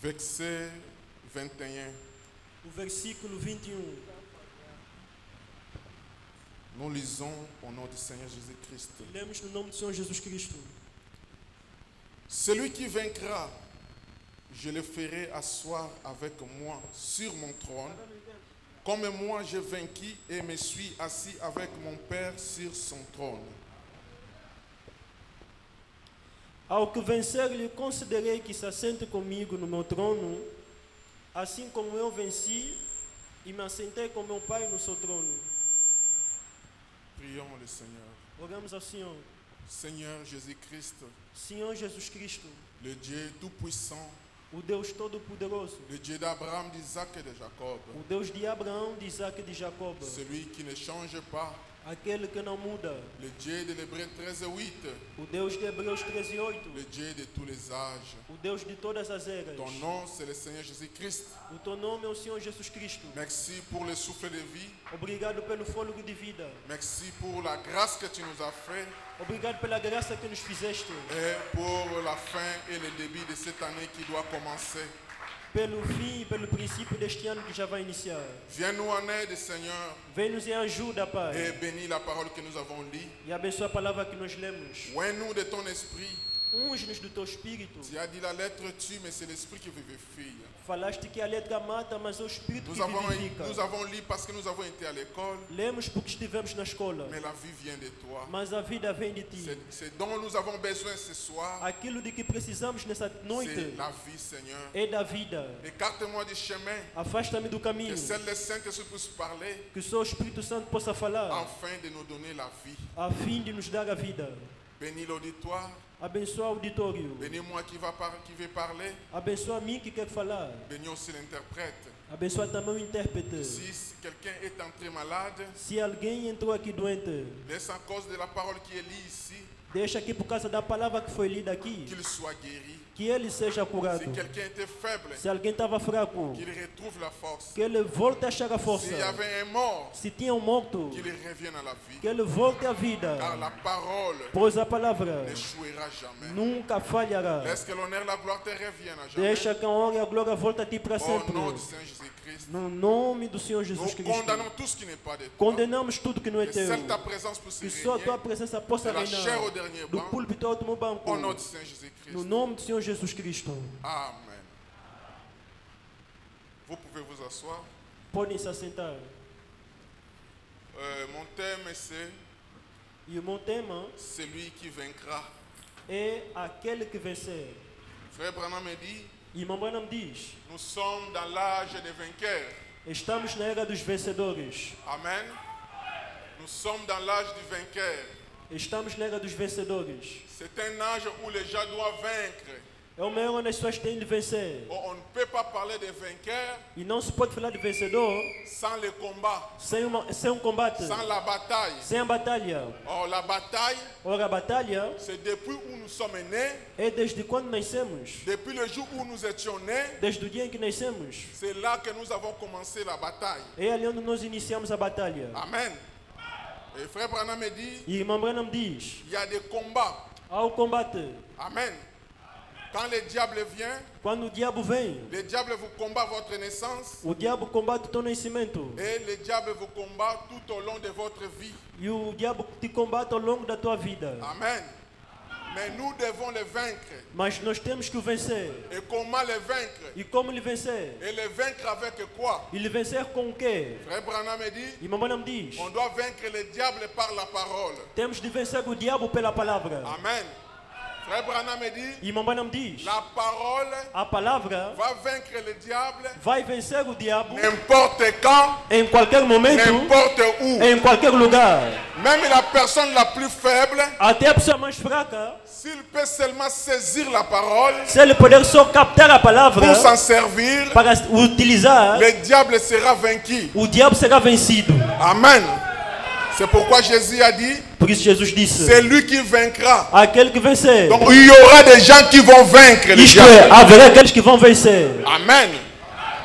Verset 21. O versículo 21. Nous lisons au nom du Seigneur Jésus-Christ. Lemos no nome do Senhor Jesus Cristo. Celui qui vaincra, je le ferai asseoir avec moi sur mon trône, comme moi j'ai vaincu et me suis assis avec mon Père sur son trône. Ao que vencer, lhe concederei que se assente comigo no meu trono, assim como eu venci e me assentei com meu Pai no seu trono. Prions le Seigneur. Oramos ao Senhor. Seigneur Jésus-Christ, Senhor Jesus Cristo, le Dieu tout-puissant, o Deus Todo-Poderoso, le Dieu d'Abraham, d'Isaac et de Jacob, o Deus de Abraão, de Isaac e de Jacob, celui qui ne change pas, aquele que não muda, le Dieu de l'Hébreu 13:8, o Deus de Hebreus 13:8, le Dieu de tous les âges. o Deus de todas as eras. Ton nom, c'est le Seigneur Jésus-Christ. O teu nome é o Senhor Jesus Cristo. Merci pour le souffle de vie. Obrigado pelo fôlego de vida. Merci pour la grâce que tu nous as fait Obrigado pela graça que nos fizeste. et pour la fin et le début de cette année qui doit commencer. Pelo fim e pelo princípio deste ano que já vai iniciar. Viens-nous en aide, Seigneur, Vem-nos em ajuda, et Pai. bénis la parole que nous avons lue. E abençoa a palavra que nós lemos. Oins-nous de ton esprit. Unge-nos do teu Espírito. Tu as dit la lettre tue, mais c'est l'esprit qui vivifie. Falaste que a letra mata, mas é o Espírito que vivifica. Nous avons lu parce que nous avons été à l'école, Lemos porque estivemos na escola. mais la vie vient de toi. Mas a vida vem de ti. C'est dont nous avons besoin ce soir. Aquilo de que precisamos nessa C'est noite la vie, Seigneur. é da vida. Écarte-moi du chemin. Afasta-me do caminho. Que seul le Saint-Esprit puisse parler Que só o Espírito Santo possa falar. afin de nous donner la vie. A fim de nos dar a vida. Bénis l'auditoire. Abençoa o auditório. Bénis-moi qui vais parler. Abençoa a mim que quer falar. Bénis aussi l'interprète. Abençoa também o intérprete. Si quelqu'un est entré malade, Se alguém entrou aqui doente, laisse à cause de la parole qui est lue ici, deixa aqui por causa da palavra que foi lida aqui, qu'il soit guéri. que ele seja curado. Si quelqu'un était faible, Se alguém estava fraco, qu'il retrouve la force. que ele volte a achar a força. S'il y avait un mort, Se tinha morto, qu'il revienne à la vie. que ele volte à vida. Car la parole Pois a palavra n'échouera jamais. nunca falhará. Laisse que l'honneur et la gloire te reviennent à jamais. Deixa que a honra e a glória volte a ti para Au sempre. nom du Seigneur Jésus-Christ, No nome do Senhor Jesus nous Cristo. condamnons tout ce qui n'est pas de toi. Condenamos tudo que não é Que teu. seule ta présence puisse Que só a tua régner presença possa de la chair au reinar. dernier Do banc. púlpito ao último banco. Au nom du Seigneur Jésus-Christ. No nome do Senhor Jesus Cristo. Amen. Vous pouvez vous asseoir. Podem se assentar. Mon thème c'est E o meu tema celui qui vaincra. é aquele que vencer. Frère Branham me dit, E irmão Branham diz, nous sommes dans l'âge des vainqueurs. estamos na era dos vencedores. Amen. Nous sommes dans l'âge du vainqueur. Estamos na era dos vencedores. C'est un âge où les gens doivent vaincre. É uma era onde as pessoas têm de vencer. On ne peut pas parler de vainqueur E não se pode falar de vencedor sans le combat, sem um combate, sans la bataille. sem a batalha. Or, la bataille, Ora, a batalha c'est depuis où nous sommes nés, é desde quando nascemos. depuis le jour où nous étions nés, Desde o dia em que nascemos. c'est là que nous avons commencé la bataille. É ali onde nós iniciamos a batalha. Amen. Et frère Branham me dit, E irmão Branham diz, il y a des combats. há o combate. Amen. Quand le diable vient, Quando o diabo vem, le diable vous combat votre naissance o diabo combate o teu nascimento. et le diable vous combat tout au long de votre vie. E o diabo te combate ao longo da tua vida. Amen. Mais nous devons le vaincre. Mas nós temos que o vencer. Et comment le vaincre? E como lhe vencer? Et le vaincre avec quoi? E lhe vencer com o quê? Frère Branham me dit, Irmão Branham diz, on doit vaincre le diable par la parole. temos de vencer o diabo pela palavra. Amen. Frère Branham me dit, Irmão Branham diz, la parole a palavra va vaincre le diable vai vencer o diabo n'importe quand, em qualquer momento, n'importe où. em qualquer lugar. Même la personne la plus faible, Até a pessoa mais fraca, s'il peut seulement saisir la parole se ele puder só captar a palavra pour s'en servir, para utilizar, le diable sera vaincu. o diabo será vencido. Amen. C'est pourquoi Jésus a dit, Por isso Jesus disse, c'est lui qui vaincra. aquele que vencer. Donc il y aura des gens qui vont vaincre le Isto é, diable. haverá aqueles que vão vencer. Amen.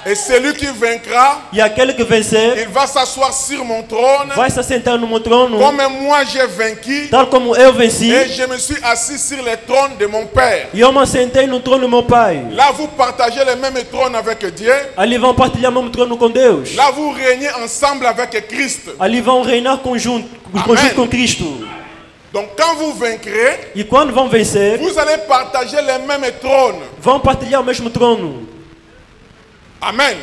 Et celui qui vaincra, E aquele que vencer il va s'asseoir sur mon trône, vai se assentar no meu trono, comme moi j'ai vaincu, tal como eu venci. et je me suis assis sur le trône de mon Père. E eu me assentei no trono do meu pai. Là, vous partagez le même trône avec Dieu. Ali vão partilhar o mesmo trono com Deus. Là, vous régnez ensemble avec Christ. Ali vão reinar conjunto com Cristo. Donc, quand vous vaincrez, E quando vão vencer, vous allez partager le même trône. vão partilhar o mesmo trono. Amen.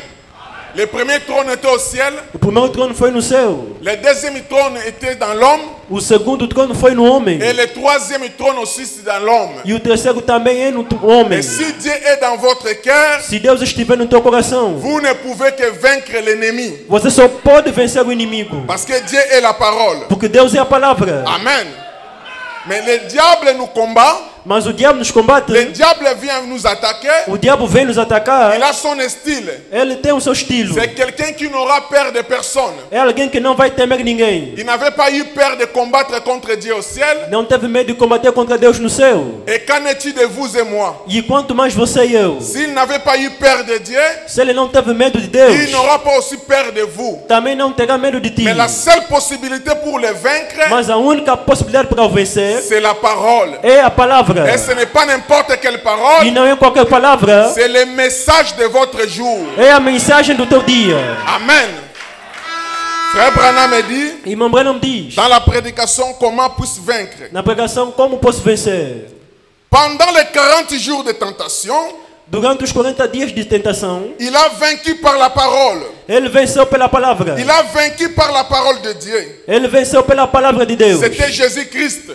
Le premier trône était au ciel. O primeiro trono foi no céu. Le deuxième trône était dans l'homme. O segundo trono foi no homem. Et le troisième trône aussi, c'est dans l'homme. E o terceiro também é no homem. Et si Dieu est dans votre cœur, Se Deus estiver no teu coração, vous ne pouvez que vaincre l'ennemi. você só pode vencer o inimigo. Parce que Dieu est la parole. Porque Deus é a palavra. Amen. Mais le diable nous combat. Mas o diabo nos combate. Le diable vient nous attaquer. O diabo vem nos atacar. Il a son style. Ele tem o seu estilo. C'est quelqu'un qui n'aura peur de personne. É alguém que não vai temer ninguém. Il n'avait pas eu peur de combattre contre Dieu au ciel. Não teve medo de combater contra Deus no céu. Et qu'en est-il de vous et moi? E quanto mais você e eu. S'il n'avait pas eu peur de Dieu, Se ele não teve medo de Deus, il n'aura pas aussi peur de vous. também não terá medo de ti. Mais la seule possibilité pour le vaincre, Mas a única possibilidade para o vencer c'est la parole. é a palavra. Et ce n'est pas n'importe quelle parole, E não é qualquer palavra. c'est le message de votre jour. É a mensagem do teu dia. Amen. Frère Branham me dit, E irmão Branham diz, dans la prédication, comment puisse vaincre. na pregação, como posso vencer? Pendant les 40 jours de tentation, Durante os 40 dias de tentação, il a vaincu par la parole. ele venceu pela palavra. Il a vaincu par la parole de Dieu. Ele venceu pela palavra de Deus. C'était Jésus-Christ.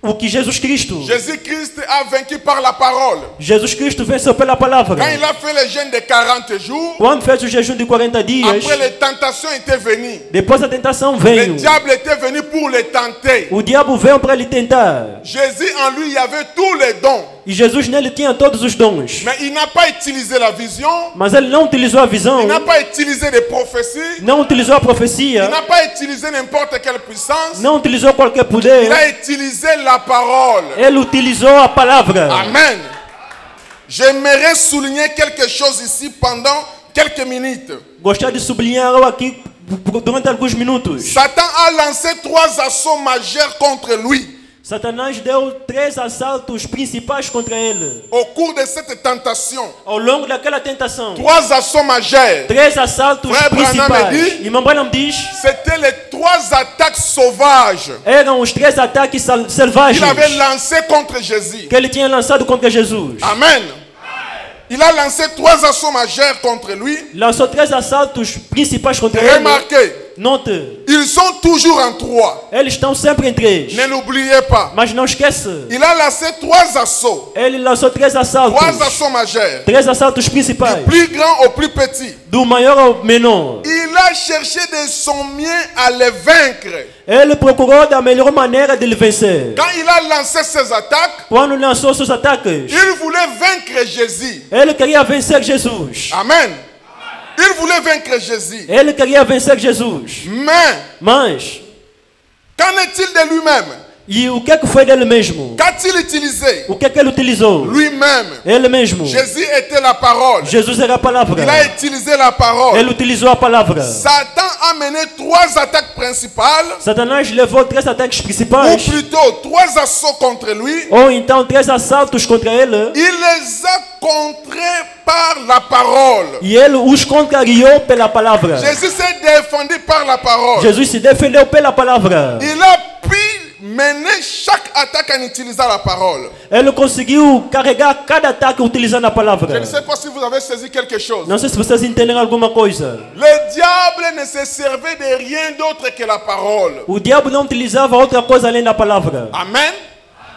O que Jesus Cristo. Jésus-Christ a vaincu par la parole. Jesus Cristo venceu pela palavra. Quand il a fait le jeûne de 40 jours, Quando fez o jejum de 40 dias, après les tentations étaient venues. depois da tentação Le veio. diable était venu pour le tenter. O diabo veio para lhe tentar. Jésus en lui, il y avait tous les dons. E Jesus nele tinha todos os dons. Mais il n'a pas utilisé la vision. Mas ele não utilizou a visão. Il n'a pas utilisé des prophéties. Não utilizou a Il profecia. n'a pas utilisé n'importe quelle puissance. Não utilizou qualquer Il poder. a utilisé la parole. Ele utilizou a palavra. Amen. J'aimerais souligner quelque chose ici pendant quelques minutes. Gostaria de sublinhar algo aqui durante alguns minutos. Satan a lancé 3 assauts majeurs contre lui Satanás deu 3 assaltos principais contra ele. au cours de cette tentation. Ao longo daquela tentação. 3 assauts majeurs. 3 assaltos Frère Branham principais. dit- Irmão Branham diz, C'était les 3 attaques sauvages eram os 3 ataques selvagens qu'il avait lancés contre Jésus. que ele tinha lançado contra Jesus. Amen. Il a lancé 3 assauts majeurs contre lui. Lançou 3 assaltos principais contra ele. Remarquez, Note, ils sont toujours en 3. eles estão sempre em 3. Ne l'oubliez pas. Mas não esquece, Il a lancé 3 assauts. ele lançou 3 assaltos. 3 assauts majeurs. 3 assaltos principais. Plus grand au plus petit. Do maior ao menor. Il a cherché de son mieux à les vaincre. Ele procurou da melhor maneira de lhe vencer. Quand il a lancé ses attaques, Quando lançou seus ataques, il voulait vaincre Jésus. ele queria vencer Jesus. Amen. Il voulait vaincre Jésus. Ele queria vencer Jesus. Mas, Qu'en est-il de lui-même? e o que foi dele mesmo? Qu'a-t-il utilisé? O que ele utilizou? Lui-même. Ele mesmo. Jésus était la parole. Jesus era a palavra. Il a utilisé la parole. Ele utilizou a palavra. Satan a mené 3 attaques principales, Satanás levou 3 ataques ou principais, plutôt 3 assauts contre lui. ou então 3 assaltos contra ele, Il les a contrés par la parole. e ele os contrariou pela palavra. Jésus s'est défendu par la parole. Jesus se defendeu pela palavra. Il a pu mener chaque attaque en utilisant la parole. Ele conseguiu carregar cada ataque utilizando a Je palavra. ne sais pas si vous avez saisi quelque chose. Não sei se vocês entenderam alguma coisa. Le diable ne se servait de rien d'autre que la parole. O diabo não utilizava outra coisa além da palavra. Amen.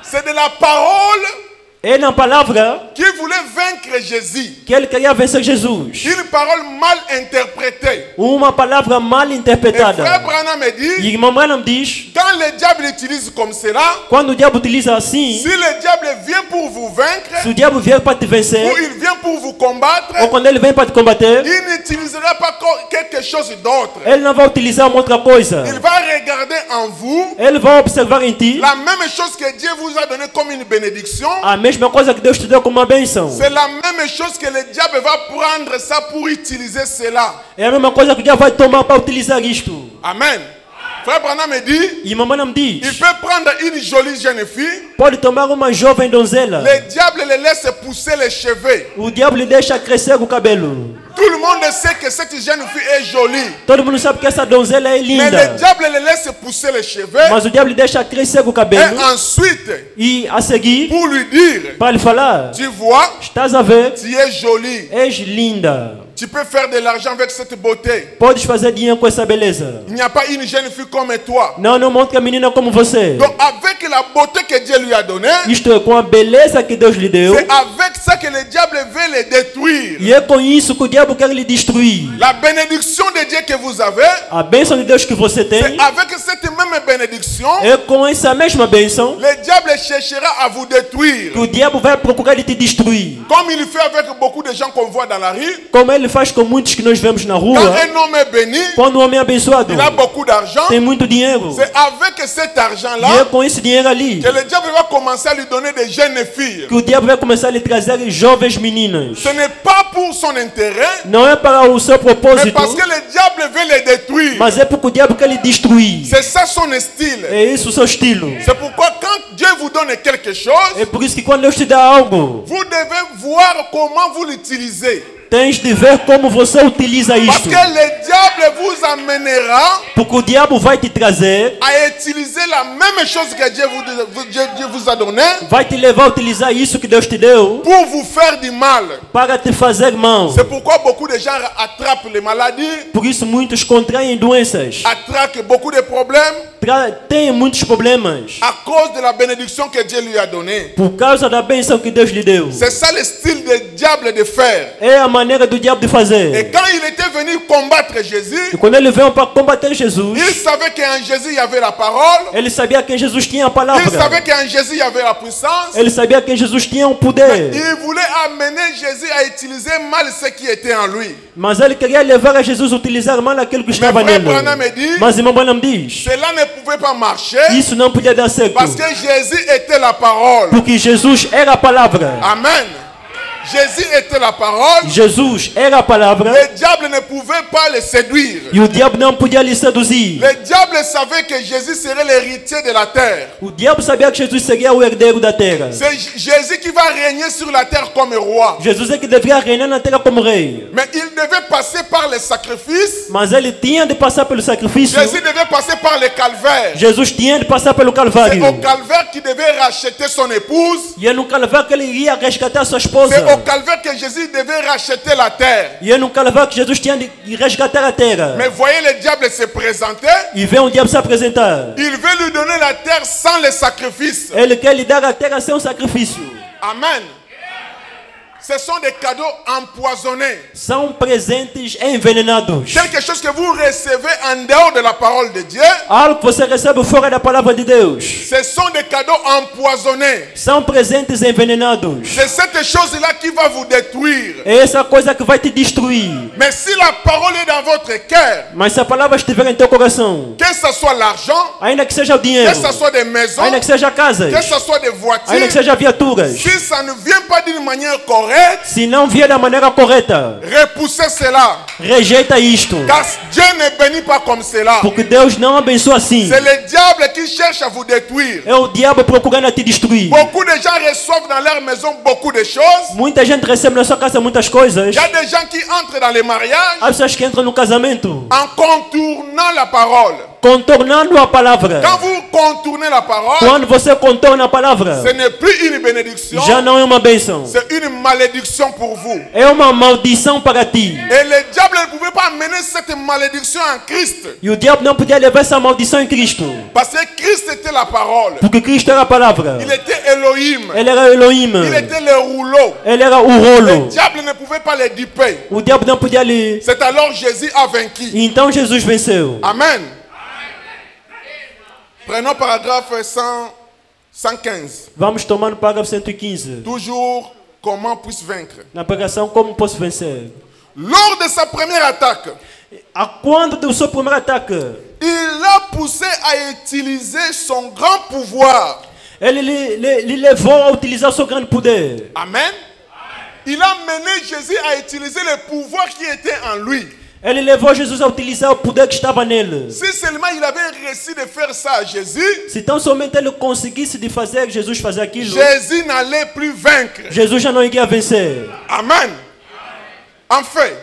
C'est de la parole É na palavra qui voulait vaincre Jésus. que ele queria vencer Jesus. Une parole mal interprétée. Uma palavra mal Et Frère interpretada. Branham me E dit, irmão Branham diz, quand le diable utilise comme cela, quando o diabo utiliza assim, si le diable vient pour vous vaincre, se o diabo vier para te ou vencer, il vient pour vous combattre, ou quando ele vem para te combater, il n'utilisera pas quelque chose d'autre. ele não vai utilizar uma outra coisa. Il va regarder en vous Ele vai observar em ti la même chose que Dieu vous a donné comme une bénédiction. a mesma mesma coisa que Deus te deu como uma bênção. C'est la même chose que le diable va prendre ça pour utiliser cela. É a mesma coisa que o diabo vai tomar para utilizar isto. Amen. Frère Branham me dit, E mamãe me diz, il peut prendre une jolie jeune fille, pode tomar uma jovem donzela. le diable le laisse pousser les cheveux. O diabo lhe deixa crescer o cabelo. Tout le monde sait que cette jeune fille est jolie. Todo mundo sabe que essa donzela é Mais linda. le diable le laisse pousser les cheveux Mas o diabo lhe deixa crescer o et cabelo. ensuite, E a seguir, pour lui dire, para lhe falar, tu vois, estás a ver, tu es jolie. és linda. Tu peux faire de l'argent avec cette beauté. Podes fazer dinheiro com essa beleza. Il n'y a pas une jeune fille comme toi. Não, não montre a menina como você. Donc avec la beauté que Dieu lui a donnée, Isto é, com a beleza que Deus lhe deu. c'est avec ça que le diable veut le détruire. E é com isso que o diabo quer lhe destruir. La bénédiction de Dieu que vous avez, A bênção de Deus que você tem, c'est avec cette même bénédiction, é com essa mesma bênção le diable cherchera à vous détruire. que o diabo vai procurar de te destruir. Comme il fait avec beaucoup de gens qu'on voit dans la rue. Como ele faz com muitos que nós vemos na Quand rua. un homme est béni, Quando o homem é abençoado, il a beaucoup d'argent. tem muito dinheiro. C'est avec cet E é argent-là com esse dinheiro ali que le diable va commencer à lui donner des jeunes filles. que o diabo vai começar a lhe trazer jovens meninas. Ce n'est pas pour son intérêt, Não é para o seu mais propósito, parce que le diable veut les détruire. mas é porque o diabo quer lhe destruir. C'est ça son style. É isso o seu estilo. C'est pourquoi quand Dieu vous donne quelque chose, É por isso que quando Deus te dá algo, vous devez voir comment vous l'utilisez. tens de ver como você utiliza Parce isto. que le diable vous amènera Porque o diabo vai te trazer, à utiliser la même chose que Dieu vous a donné vai te levar a utilizar isso que Deus te deu pour vous faire du mal. para te fazer mal. C'est pourquoi beaucoup de gens attrapent les maladies, Por isso muitos contraem doenças, attrapent beaucoup de problèmes têm muitos problemas à cause de la bénédiction que Dieu lui a donnée. por causa da bênção que Deus lhe deu. C'est ça le style du diable de faire. É a maneira do diabo de Et fazer. quand il était venu combattre Jésus, E quando ele veio para combater Jesus, il savait qu'en Jésus il y avait la parole, ele sabia que em Jesus tinha a il palavra. savait qu'en Jésus il y avait la puissance. Ele sabia que em Jesus tinha o poder. Il voulait amener Jésus à utiliser mal ce qui était en lui. Mas ele queria levar a Jesus a utilizar mal aquilo que estava frère nele. Branham me dit, Mas irmão Branham diz, Cela ne pouvait pas marcher isso não podia dar certo. parce que Jésus était la parole. Porque Jesus era a palavra. Amen. Jésus était la parole. Jesus era a palavra. Le diable ne pouvait pas le séduire. E o diabo não podia lhe seduzir. Le diable savait que Jésus serait l'héritier de la terre. O diabo sabia que Jesus seria o herdeiro da terra. C'est Jésus qui va régner sur la terre comme roi. Jesus é que deveria reinar na terra como rei. Mais il devait passer par les sacrifices. Mas ele tinha de passar pelo sacrifício. Jésus devait passer par le calvaire. Jesus tinha de passar pelo C'est Calvário. au calvaire qu'il devait racheter son épouse. E é no Calvário que ele iria resgatar sua esposa. C'est au calvaire que Jésus devait racheter la terre. E é no Calvário que Jesus tinha de resgatar a terra. Mais voyez le diable se présenter. E vem o diabo se apresentar. Il veut lui donner la terre sans les sacrifices. Ele quer lhe dar a terra sem um sacrifício. Amen. Ce sont des cadeaux empoisonnés. São presentes envenenados. Quelque chose que vous recevez en dehors de la parole de Dieu. Algo que você recebe fora da palavra de Deus. Ce sont des cadeaux empoisonnés. São presentes envenenados. C'est cette chose-là qui va vous détruire. É essa coisa que vai te destruir. Mais si la parole est dans votre cœur, Mas se a palavra estiver em teu coração, que ce soit l'argent, ainda que seja o que dinheiro, ce soit des maisons, ainda que seja casas, que ce soit des ainda que voitures, seja viaturas, si ça ne vient pas d'une manière correcte, se não vier da maneira correta, repoussez cela. rejeita isto. Car Dieu ne bénit pas comme cela. Porque Deus não abençoa assim. C'est le diable qui cherche à vous détruire. É o diabo procurando a te destruir. Beaucoup de gens reçoivent dans leur maison beaucoup de choses. Muita gente recebe na sua casa muitas coisas. Il y a des gens qui entrent dans les mariages Há pessoas que entram no casamento en contournant la parole. contornando a palavra. Quand vous contournez la parole, Quando você contorna a palavra, ce n'est plus une bénédiction, já não é uma bênção. c'est une malédiction pour vous. É uma maldição para ti. Et le diable ne pouvait pas amener cette malédiction en Christ. E o diabo não podia levar essa maldição em Cristo. Parce que Christ était la parole. Porque Cristo era a palavra. Il était Elohim. Ele era Elohim. Il était le rouleau. Ele era o Le rolo. diable ne pouvait pas le duper. O diabo não podia lhe... C'est alors Jésus a vaincu. E então Jesus venceu. Amen. Prenons paragraphe 115. Vamos tomar no parágrafo 115. Toujours, comment puis-je vaincre? Na pregação, como posso vencer? Lors de sa première attaque, A quando do seu primeiro ataque, il l'a poussé à utiliser son grand pouvoir. Ele lhe levou a utilizar seu grande poder. Amen. Il a mené Jésus à utiliser le pouvoir qui était en lui. Ele levou Jesus a utilizar o poder que estava nele. Si seulement il avait réussi de faire ça à Jésus, Se tão somente ele conseguisse de fazer Jesus fazer aquilo, Jésus n'allait plus vaincre. Jesus já não iria vencer. Amen. En fait,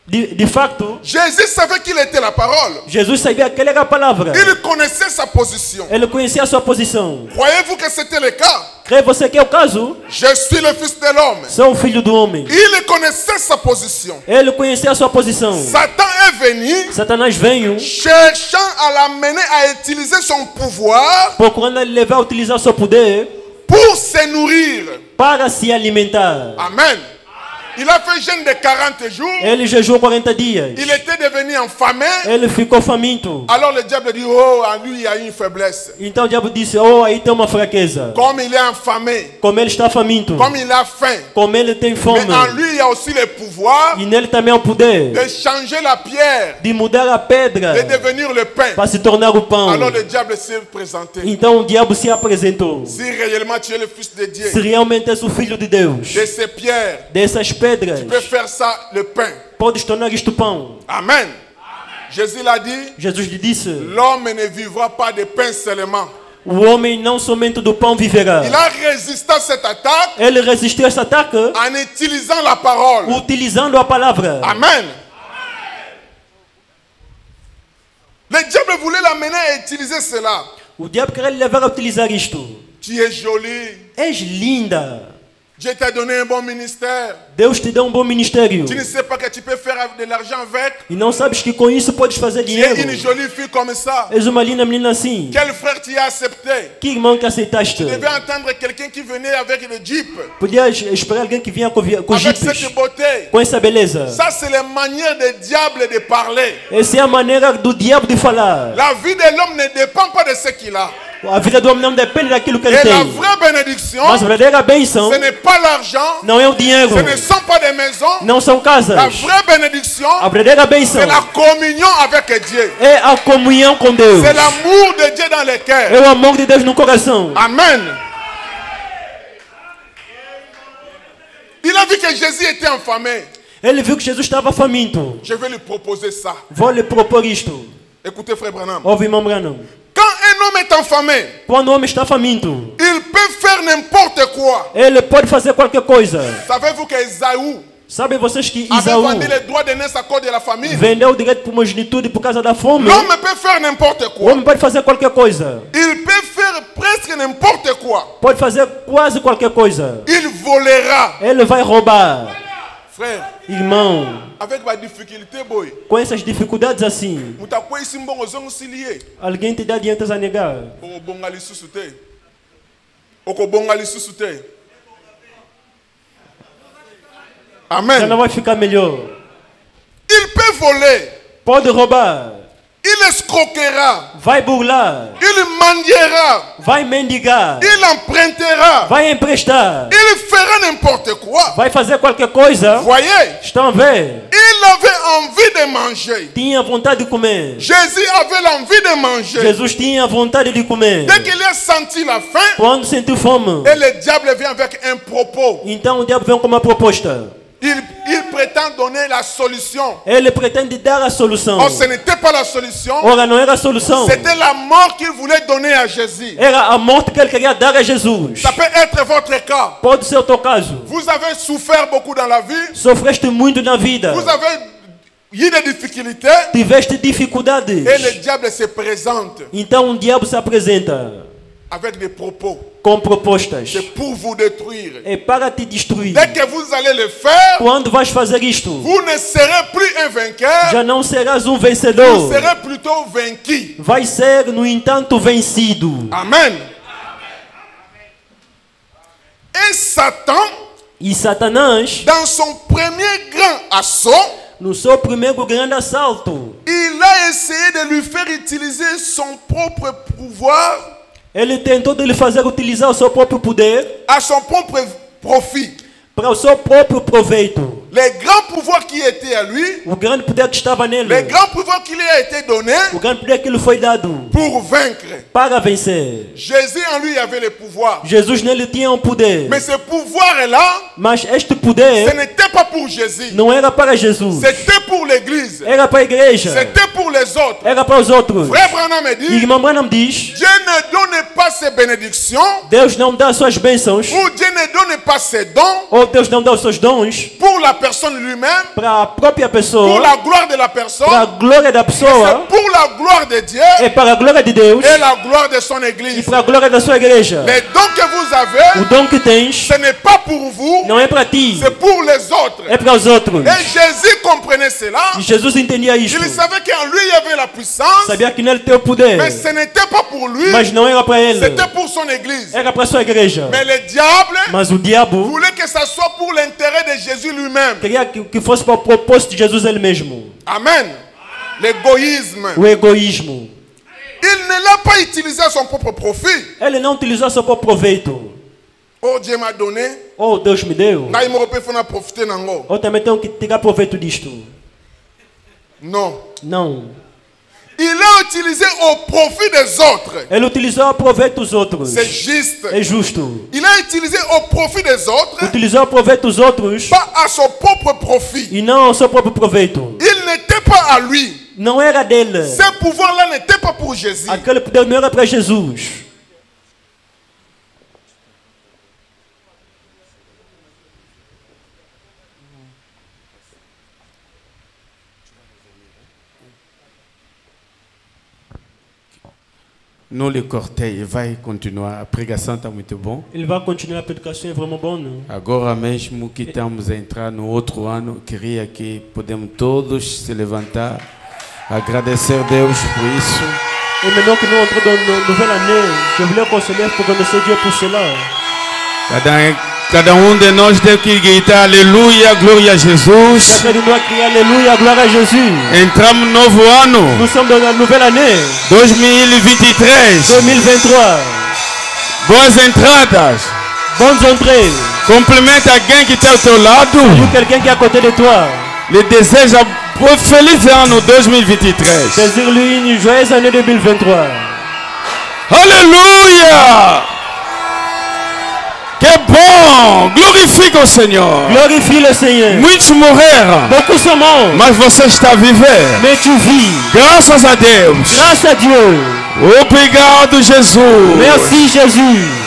De facto, Jésus savait qu'il était la parole. Jesus sabia que ele era a palavra. Il connaissait sa position. Ele conhecia a sua posição. Croyez-vous que c'était le cas? Crê você que é o caso? Je suis le fils de l'homme. Sou o filho do homem. Il connaissait sa position. Ele conhecia a sua posição. Satan est venu Satanás veio cherchant à l'amener à utiliser son pouvoir procurando ele levar a utilizar seu poder pour se nourrir. para se alimentar. Amen. Il a fait jeûne de 40 jours. Ele jejuou 40 dias. Il était devenu affamé. Ele ficou faminto. Alors le diable dit, oh, en lui il y a une faiblesse. Então o diabo disse: oh, aí tem uma fraqueza. Comme il est affamé, Como ele está faminto, comme il a faim, como ele tem mais fome, en lui il y a aussi le pouvoir e nele também há o poder de changer la pierre, de mudar a pedra de devenir le pain. para se tornar o pão. Alors le diable s'est présenté. Então o diabo se apresentou. Si réellement tu es le fils de Dieu, Se realmente és o filho de Deus, de ces pierres, dessas pedras, tu peux faire ça le pain. podes tornar isto pão. Amen. Jésus l'a dit, Jesus lhe disse: l'homme ne vivra pas de pain seulement. o homem não somente do pão viverá. Il a résisté à cette attaque Ele resistiu a esse ataque en utilisant la parole. utilizando a palavra. Amen. Le diable voulait l'amener à utiliser cela. O diabo queria lhe levar a utilizar isto. Tu es jolie. És linda. Dieu t'a donné un bon ministère. Deus te deu bom ministério. Tu ne sais pas que tu peux faire de l'argent avec. E não sabes que com isso podes fazer Tu es dinheiro. une jolie fille comme ça. És uma linda menina assim. Quel frère tu as accepté? Que irmão que aceitaste? Tu devais entendre quelqu'un qui venait avec le jeep. Podias esperar alguém que vinha com Avec jipes, cette beauté. com essa beleza. Ça, c'est la manière du diable de parler. Essa é a maneira do diabo de falar. La vie de l'homme ne dépend pas de ce qu'il a. A vida do homem não depende daquilo que ele Et la tem. vraie bénédiction, Mas a verdadeira bênção ce n'est pas l'argent, não é o dinheiro, ce ne sont pas des maisons. não são casas. La vraie bénédiction, A verdadeira bênção c'est la communion avec Dieu. é a comunhão com Deus. C'est l'amour de Dieu dans le cœur. É o amor de Deus no coração. Amen. Il a vu que Jésus était affamé. Ele viu que Jesus estava faminto. Je vais lui proposer ça. Vou lhe propor isto. Écoutez, frère Branham. Ouve, irmão Branham. Quand un homme est affamé, Quando o homem está faminto, il peut faire n'importe quoi. ele pode fazer qualquer coisa. Savez-vous que Esaü Sabem vocês que avait Isaú vendu les droits de naissance à cause de la famille? vendeu o direito por mogenitude por causa da fome? L'homme peut faire n'importe O quoi. homem pode fazer qualquer coisa. Il peut faire presque n'importe quoi. Pode fazer quase qualquer coisa. Il volera. Ele vai roubar. Frère, Irmão, avec ma difficulté, boy. com essas dificuldades assim, Mutakwe isi mbongo zongo silié. alguém te dá dinheiro a negar. Oko bonga lisusu te. Oko bonga lisusu te. Já Amen. não vai ficar melhor. Il peut voler. Pode roubar. Il escroquera. Vai burlar. Il mendiera. Vai mendigar. Il empruntera. Vai emprestar. Il fera n'importe quoi. Vai fazer qualquer coisa. Voyez, Estão a ver? il avait envie de manger. Tinha vontade de comer. Jésus avait l'envie de manger. Jesus tinha vontade de comer. Dès qu'il a senti la faim, Quando sentiu fome, et le diable vient avec un propos. então o diabo vem com uma proposta. Il prétend donner la solution. Ele pretende dar a solução. Or, ce n'était pas la solution. Ora, não era a solução. C'était la mort qu'il voulait donner à Jésus. Era a morte que ele queria dar a Jesus. Ça peut être votre cas. Pode ser o teu caso. Vous avez souffert beaucoup dans la vie. Sofreste muito na vida. Vous avez eu des difficultés. Tiveste dificuldades. Et le diable se présente Então o diabo se apresenta avec des propos. com propostas. C'est pour vous détruire. É para te destruir. Dès que vous allez le faire, Quando vais fazer isto, vous ne serez plus un vainqueur. já não serás um Vous vencedor. serez plutôt vaincu. Vai ser, no entanto, vencido. Amen. Et Satan, E Satanás, dans son premier grand assaut, no seu primeiro grande assalto, il a essayé de lui faire utiliser son propre pouvoir ele tentou de lhe fazer utilizar o seu próprio poder à son propre profit. para o seu próprio proveito. Les grands pouvoirs qui étaient à lui, o grande poder que estava nele, les grands pouvoirs qui lui a été donné o grande poder que lhe foi dado pour vaincre. para vencer. Jésus en lui avait le pouvoir. Jesus nele tinha um poder, Mais ce pouvoir-là, mas este ce poder n'était pas pour Jésus. não era para Jesus, C'était pour l'église. era para a igreja, C'était pour les autres. era para os outros. Frère Branham me dit, Irmão Branham diz, Dieu ne donne pas ses bénédictions, Deus não dá as suas bênçãos, ou Dieu ne donne pas ses dons ou Deus não dá os seus dons pour la personne lui-même, para a própria pour pessoa, la gloire de la personne, para a glória da c'est pessoa, pour la gloire de Dieu é para a glória de Deus et la gloire de son e église. para a glória da sua igreja. Les dons que vous avez, O dom que tens ce n'est pas pour vous, não é para ti, c'est pour les autres. é para os outros. Et Jésus comprenait cela. E Jesus entendia isto. Il savait qu'en lui il y avait la puissance, Sabia que nele tem o poder, mais ce n'était pas pour lui, mas não era para ele, c'était pour son église. era para a sua igreja. Mais le diable Mas o diabo voulait que ça soit pour l'intérêt de Jésus lui-même. queria que fosse para o propósito de Jesus ele mesmo. Amen. L'égoïsme. O egoísmo. Il ne l'a pas utilisé à son propre profit. Ele não utilizou seu próprio proveito. Oh, Dieu m'a donné. Oh, Deus me deu. Là, il me repère, il faut en profiter. Nango. Eu também tenho que tirar proveito disto. Non. Não. Il l'a utilisé au profit des autres. Ele utilizou o proveito dos outros. C'est juste. É justo. Il a utilisé au profit des autres, Utilizou o proveito dos outros pas à son propre profit. e não ao seu próprio proveito. Il n'était pas à lui. Não era dele. Ce pouvoir-là n'était pas pour Jésus. Aquele poder não era para Jesus. Nous, le cortejo vai continuar. A pregação está muito bom. Ele vai continuar, a predicação é vraiment bonne. Agora mesmo que estamos a entrar no outro ano, queria que podemos todos se levantar, agradecer a Deus por isso. Et maintenant que nous entrons dans une nouvelle année, je voulais conseiller pour remercier Dieu pour cela. Cada de nós tem que gritar aleluia, glória a Jesus. Chacun de nous a crié alléluia, gloire à Jésus. Entramos no novo ano, Nous sommes dans la nouvelle année 2023. 2023. Boas entradas. Bonnes entrées. Cumprimenta alguém que está ao teu lado. Salut quelqu'un qui est à côté de toi. Lhe deseja um feliz ano 2023. Désire-lui une joyeuse année 2023. Aleluia! Que bom! Glorifique o Senhor. Glorifie le Seigneur. Muitos morreram, Beaucoup sont morts, mas você está a viver. mais tu vis. Graças a Deus. Grâce à Dieu. Obrigado, Jesus. Merci Jésus.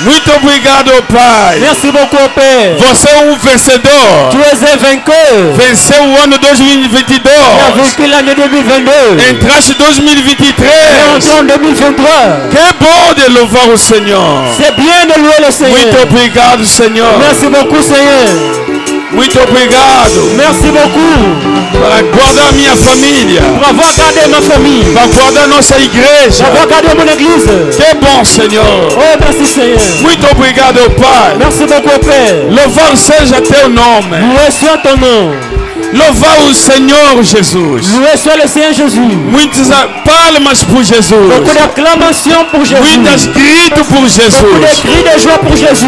Muito obrigado, Pai. Merci beaucoup Père. Você é vencedor. Tu es un vainqueur. Venceu o ano 2022. Tu as vaincu l'année 2022. Entraste em 2023. Et entrons en 2023. Que bom de louvar o Senhor. C'est bien de louer le Seigneur. Muito obrigado, Senhor. Merci beaucoup Seigneur. Muito obrigado. Merci beaucoup Para guardar minha família. pour avoir gardé ma famille, Para guardar nossa igreja. pour avoir gardé mon église. Que bom, Senhor. Oh merci Seigneur. Muito obrigado, Pai. Merci beaucoup Père. Louvado seja teu nome. Loué soit ton nom. Louvar o Senhor Jesus. Loué soit le Seigneur Jésus. Muitas palmas por Beaucoup Jesus. d'acclamations pour Jésus. Muitas gritos por Beaucoup de Jesus. cris de joie pour Jésus.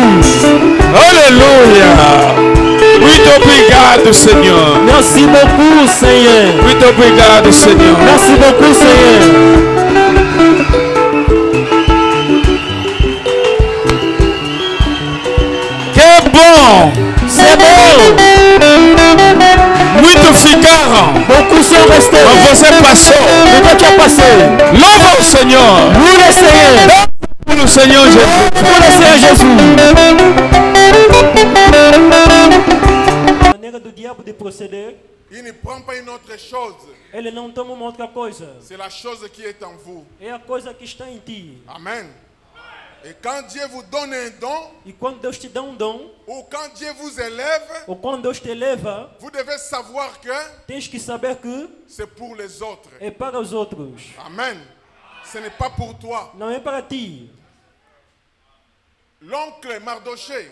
Aleluia. Muito obrigado, Senhor. Merci beaucoup Seigneur. Muito obrigado, Senhor. Merci beaucoup Seigneur. Que bom. C'est beau. Muito ficaram. Beaucoup sont restés. Mas você passou. Mais toi tu as passé. Louva o Senhor. Loue le Seigneur. Louva o Senhor Jesus. Pour le Seigneur Jésus. A maneira do diabo de proceder, Il ne prend pas une autre chose. ele não toma uma outra coisa. C'est la chose qui est en vous. É a coisa que está em ti. Amen. Et quand Dieu vous donne un don, E quando Deus te dá um dom, ou quand Dieu vous élève, ou quando Deus te eleva, vous devez savoir que tens que saber que c'est pour les autres. é para os outros. Amen. Ce n'est pas pour toi. Não é para ti. L'oncle Mardoché,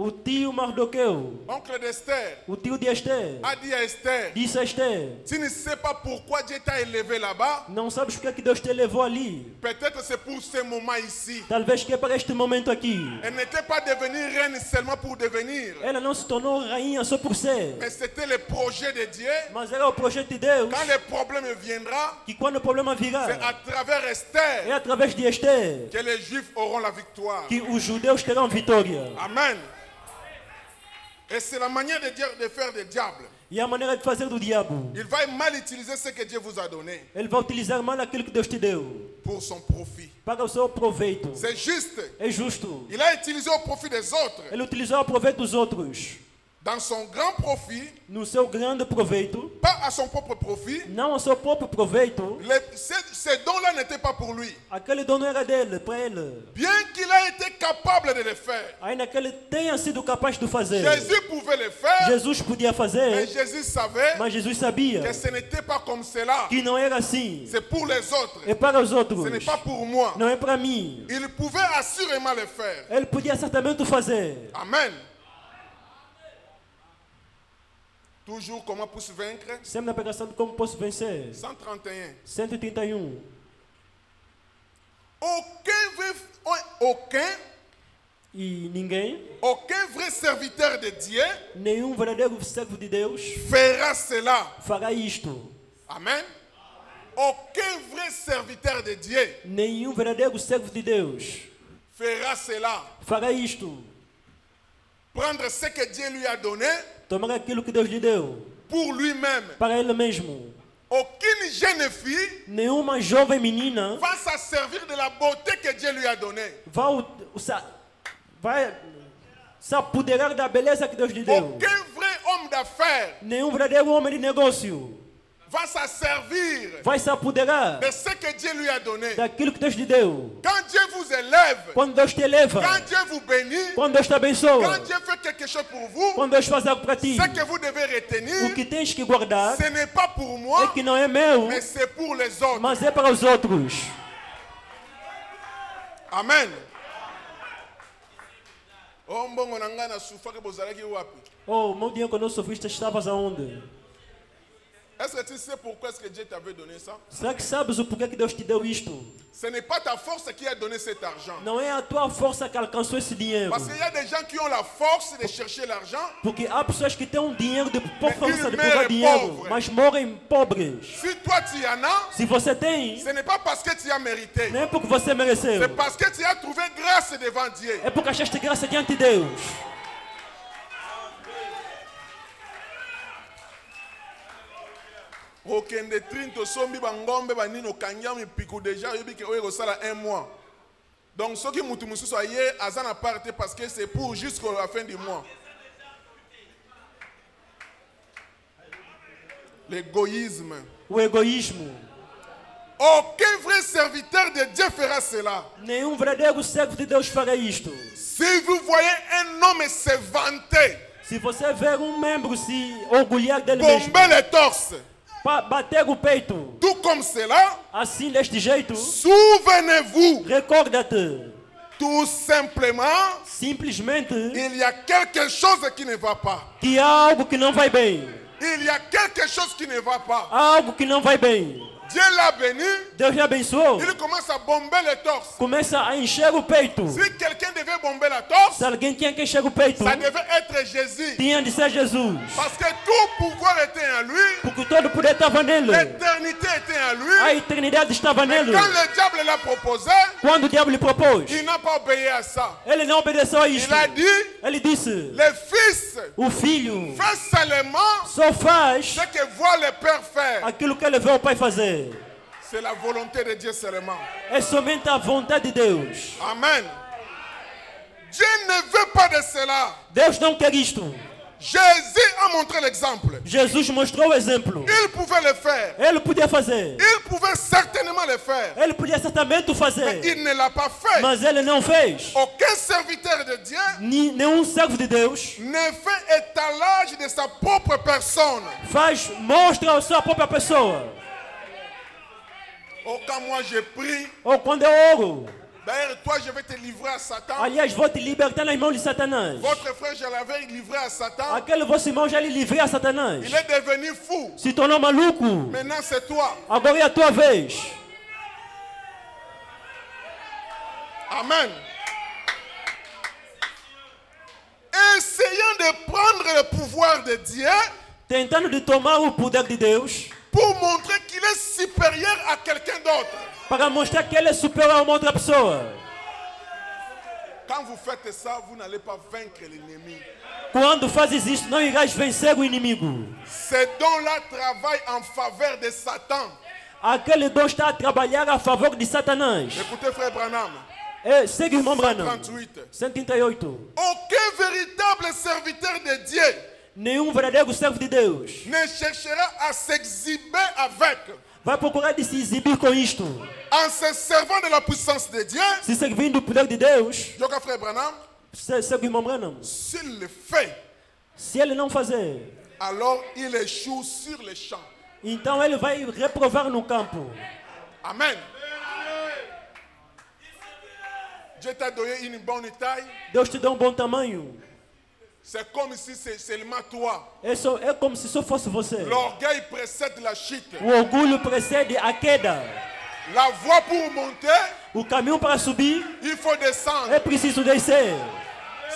O tio Mardoqueu, oncle d'Esther, o tio de Esther, a dit à Esther, disse a Esther: tu ne sais pas pourquoi Dieu t'a élevé là-bas. não sabes porque é que Deus te levou ali? Peut-être c'est pour ce moment ici. Talvez que é para este momento aqui. Elle n'était pas devenue reine seulement pour devenir. Ela não se tornou rainha só por ser, Mais c'était le projet de Dieu. mas era o projeto de Deus Quand le problème viendra, que quando o problema virá, c'est à travers é Esther através de Esther que les Juifs auront la victoire. que os judeus terão vitória. Amen. Et c'est la manière de faire des diables. E a maneira de fazer do diabo, Il va mal utiliser ce que Dieu vous a donné ele vai utilizar mal aquilo que Deus te deu pour son profit. para o seu proveito. C'est juste. É justo. Il a utilisé au profit des autres. Ele utilizou o proveito dos outros Dans son grand profit, no seu grande proveito, pas à son propre profit. não ao seu próprio proveito. Ces dons-là n'étaient pas pour lui. Aquele dom não era dele, para ele. Bien qu'il a été capable de le faire. Ainda que ele tenha sido capaz de fazer. Jésus pouvait le faire. Jesus podia Mais fazer, Jésus savait mas Jesus sabia que ce n'était pas comme cela. que não era assim. C'est pour les autres. É para os outros. Ce n'est pas pour moi. Não é para mim. Il pouvait assurément le faire. Ele podia certamente fazer. Amen. Toujours comment pour se vaincre. Sempre na pregação de como posso vencer. 131. 131. Aucun vrai serviteur de Dieu Nenhum verdadeiro servo de Deus fera cela. fará isto. Amen. Aucun vrai serviteur de Dieu Nenhum verdadeiro servo de Deus fera cela. fará isto. Prendre ce que Dieu lui a donné Tomar aquilo que Deus lhe deu pour lui-même. para ele mesmo. Aucune jeune fille Nenhuma jovem menina va se servir de la beauté que Dieu lui a donnée. vai se apoderar da beleza que Deus lhe deu. Aucun vrai homme d'affaires Nenhum verdadeiro homem de negócio va se servir vai se apoderar de ce que Dieu lui a donné. daquilo que Deus lhe deu. Quand Dieu vous élève, Quando Deus te eleva, quand Dieu vous bénit, quando Deus te abençoa, quand Dieu fait quelque chose pour vous, quando Deus faz algo para ti, ce que vous devez o retenir, que tens que guardar ce n'est pas pour é moi, que não é meu, mais c'est pour les autres. mas é para os outros. Amen. Oh, mbongo na nga na sufa ke bozalaki wapi? Oh, meu dia quando eu sofriste, estavas aonde? Est-ce que tu sais pourquoi est-ce que Dieu t'avait donné ça? Será que sabes o porquê que Deus te deu isto? Ce n'est pas ta force qui a donné cet argent. Não é a tua força que alcançou esse dinheiro. Parce qu'il y a des gens qui ont la force de chercher l'argent. Porque há pessoas que têm um dinheiro de Mais força de il meurt procurar dinheiro, pauvre. mas morrem pobres. Si toi tu en as, Se você tem, ce n'est pas parce que tu as mérité. não é porque você mereceu. C'est parce que tu as trouvé grâce devant Dieu. É porque achaste graça diante de Deus. Okende trinto sombi bangombe banino kanya mipiku déjà yobi ke oyo sala 1 mois. Donc ceux qui mutu mususu aye azana parte parce que c'est pour jusqu'à la fin du mois. L'égoïsme. O egoísmo. Aucun vrai serviteur de Dieu fera cela. Nenhum verdadeiro servo de Deus fará isto. Si vous voyez un homme se vanter, Se você ver um membro se orgulhar dele mesmo, bomber le torse, bater o peito, tout comme cela, assim deste jeito, souvenez-vous, recorda-te, tout simplement, simplesmente, il y a quelque chose qui ne va pas. que há algo que não vai bem. Il y a quelque chose qui ne va pas. Há algo que não vai bem. Dieu l'a béni, Deus lhe abençoou. il commence à bomber le torse. Começa a encher o peito. Si quelqu'un devait bomber la torse, Se alguém tinha que encher o peito, ça devait être Jésus. tinha de ser Jesus. Parce que tout pouvoir était en lui, Porque todo poder estava nele. l'éternité était en A lui. eternidade estava nele. Quand le diable l'a proposé, Quando o diabo lhe propôs, il n'a pas obéi à ça. ele não obedeceu a isto. Il a dit, Ele disse, le fils o filho fait seulement só faz ce que voit le père faire. aquilo que ele vê o pai fazer. C'est la volonté de Dieu seulement. É somente a vontade de Deus. Amen. Dieu ne veut pas de cela. Deus não quer isto. Jésus a montré l'exemple. Jesus mostrou o exemplo. Il pouvait le faire. Ele podia fazer. Il pouvait certainement le faire. Ele podia certamente fazer. Mais il ne l'a pas fait. Mas ele não fez. Aucun serviteur de Dieu Nenhum servo de Deus ne fait étalage de sa propre personne. mostra a sua própria pessoa. Oh, quand moi je prie Ou quando eu oro, D'ailleurs, toi, je vais te livrer à Satan. Aliás, vou te libertar nas mãos de Satanás. Votre frère, je l'avais livré à Satan. Aquele vosso irmão já lhe livrei a Satanás. Il est devenu fou. Se tornou maluco. Maintenant, c'est toi. Agora é a tua vez. Amen. Essayant de prendre le pouvoir de Dieu Tentando de tomar o poder de Deus pour montrer qu'il est supérieur à quelqu'un d'autre. para mostrar que ele é superior a uma outra pessoa. Quand vous faites ça, vous n'allez pas vaincre l'ennemi. Quando fazes isso, não irás vencer o inimigo. Ces dons-là travaillent en faveur de Satan. Aquele dom está a trabalhar a favor de Satanás. Écoutez, frère Branham. Segue o irmão Branham. 138. 138. Aucun véritable serviteur de Dieu Nenhum verdadeiro servo de Deus ne cherchera à s'exhiber avec, vai procurar de se exibir com isto. en se servant de la puissance de Dieu. Se servindo do poder de Deus, Joka frère Branham, segue o irmão Branham. s'il le fait, Se ele não fazer, alors il échoue sur le champ. então ele vai reprovar no campo. Amen. Dieu t'a donné une bonne taille. Deus te dá bom tamanho. C'est comme si c'est seulement toi. É como se só fosse você. L'orgueil précède la chute. O orgulho precede a queda. La voie pour monter, O caminho para subir il faut descendre. é preciso descer.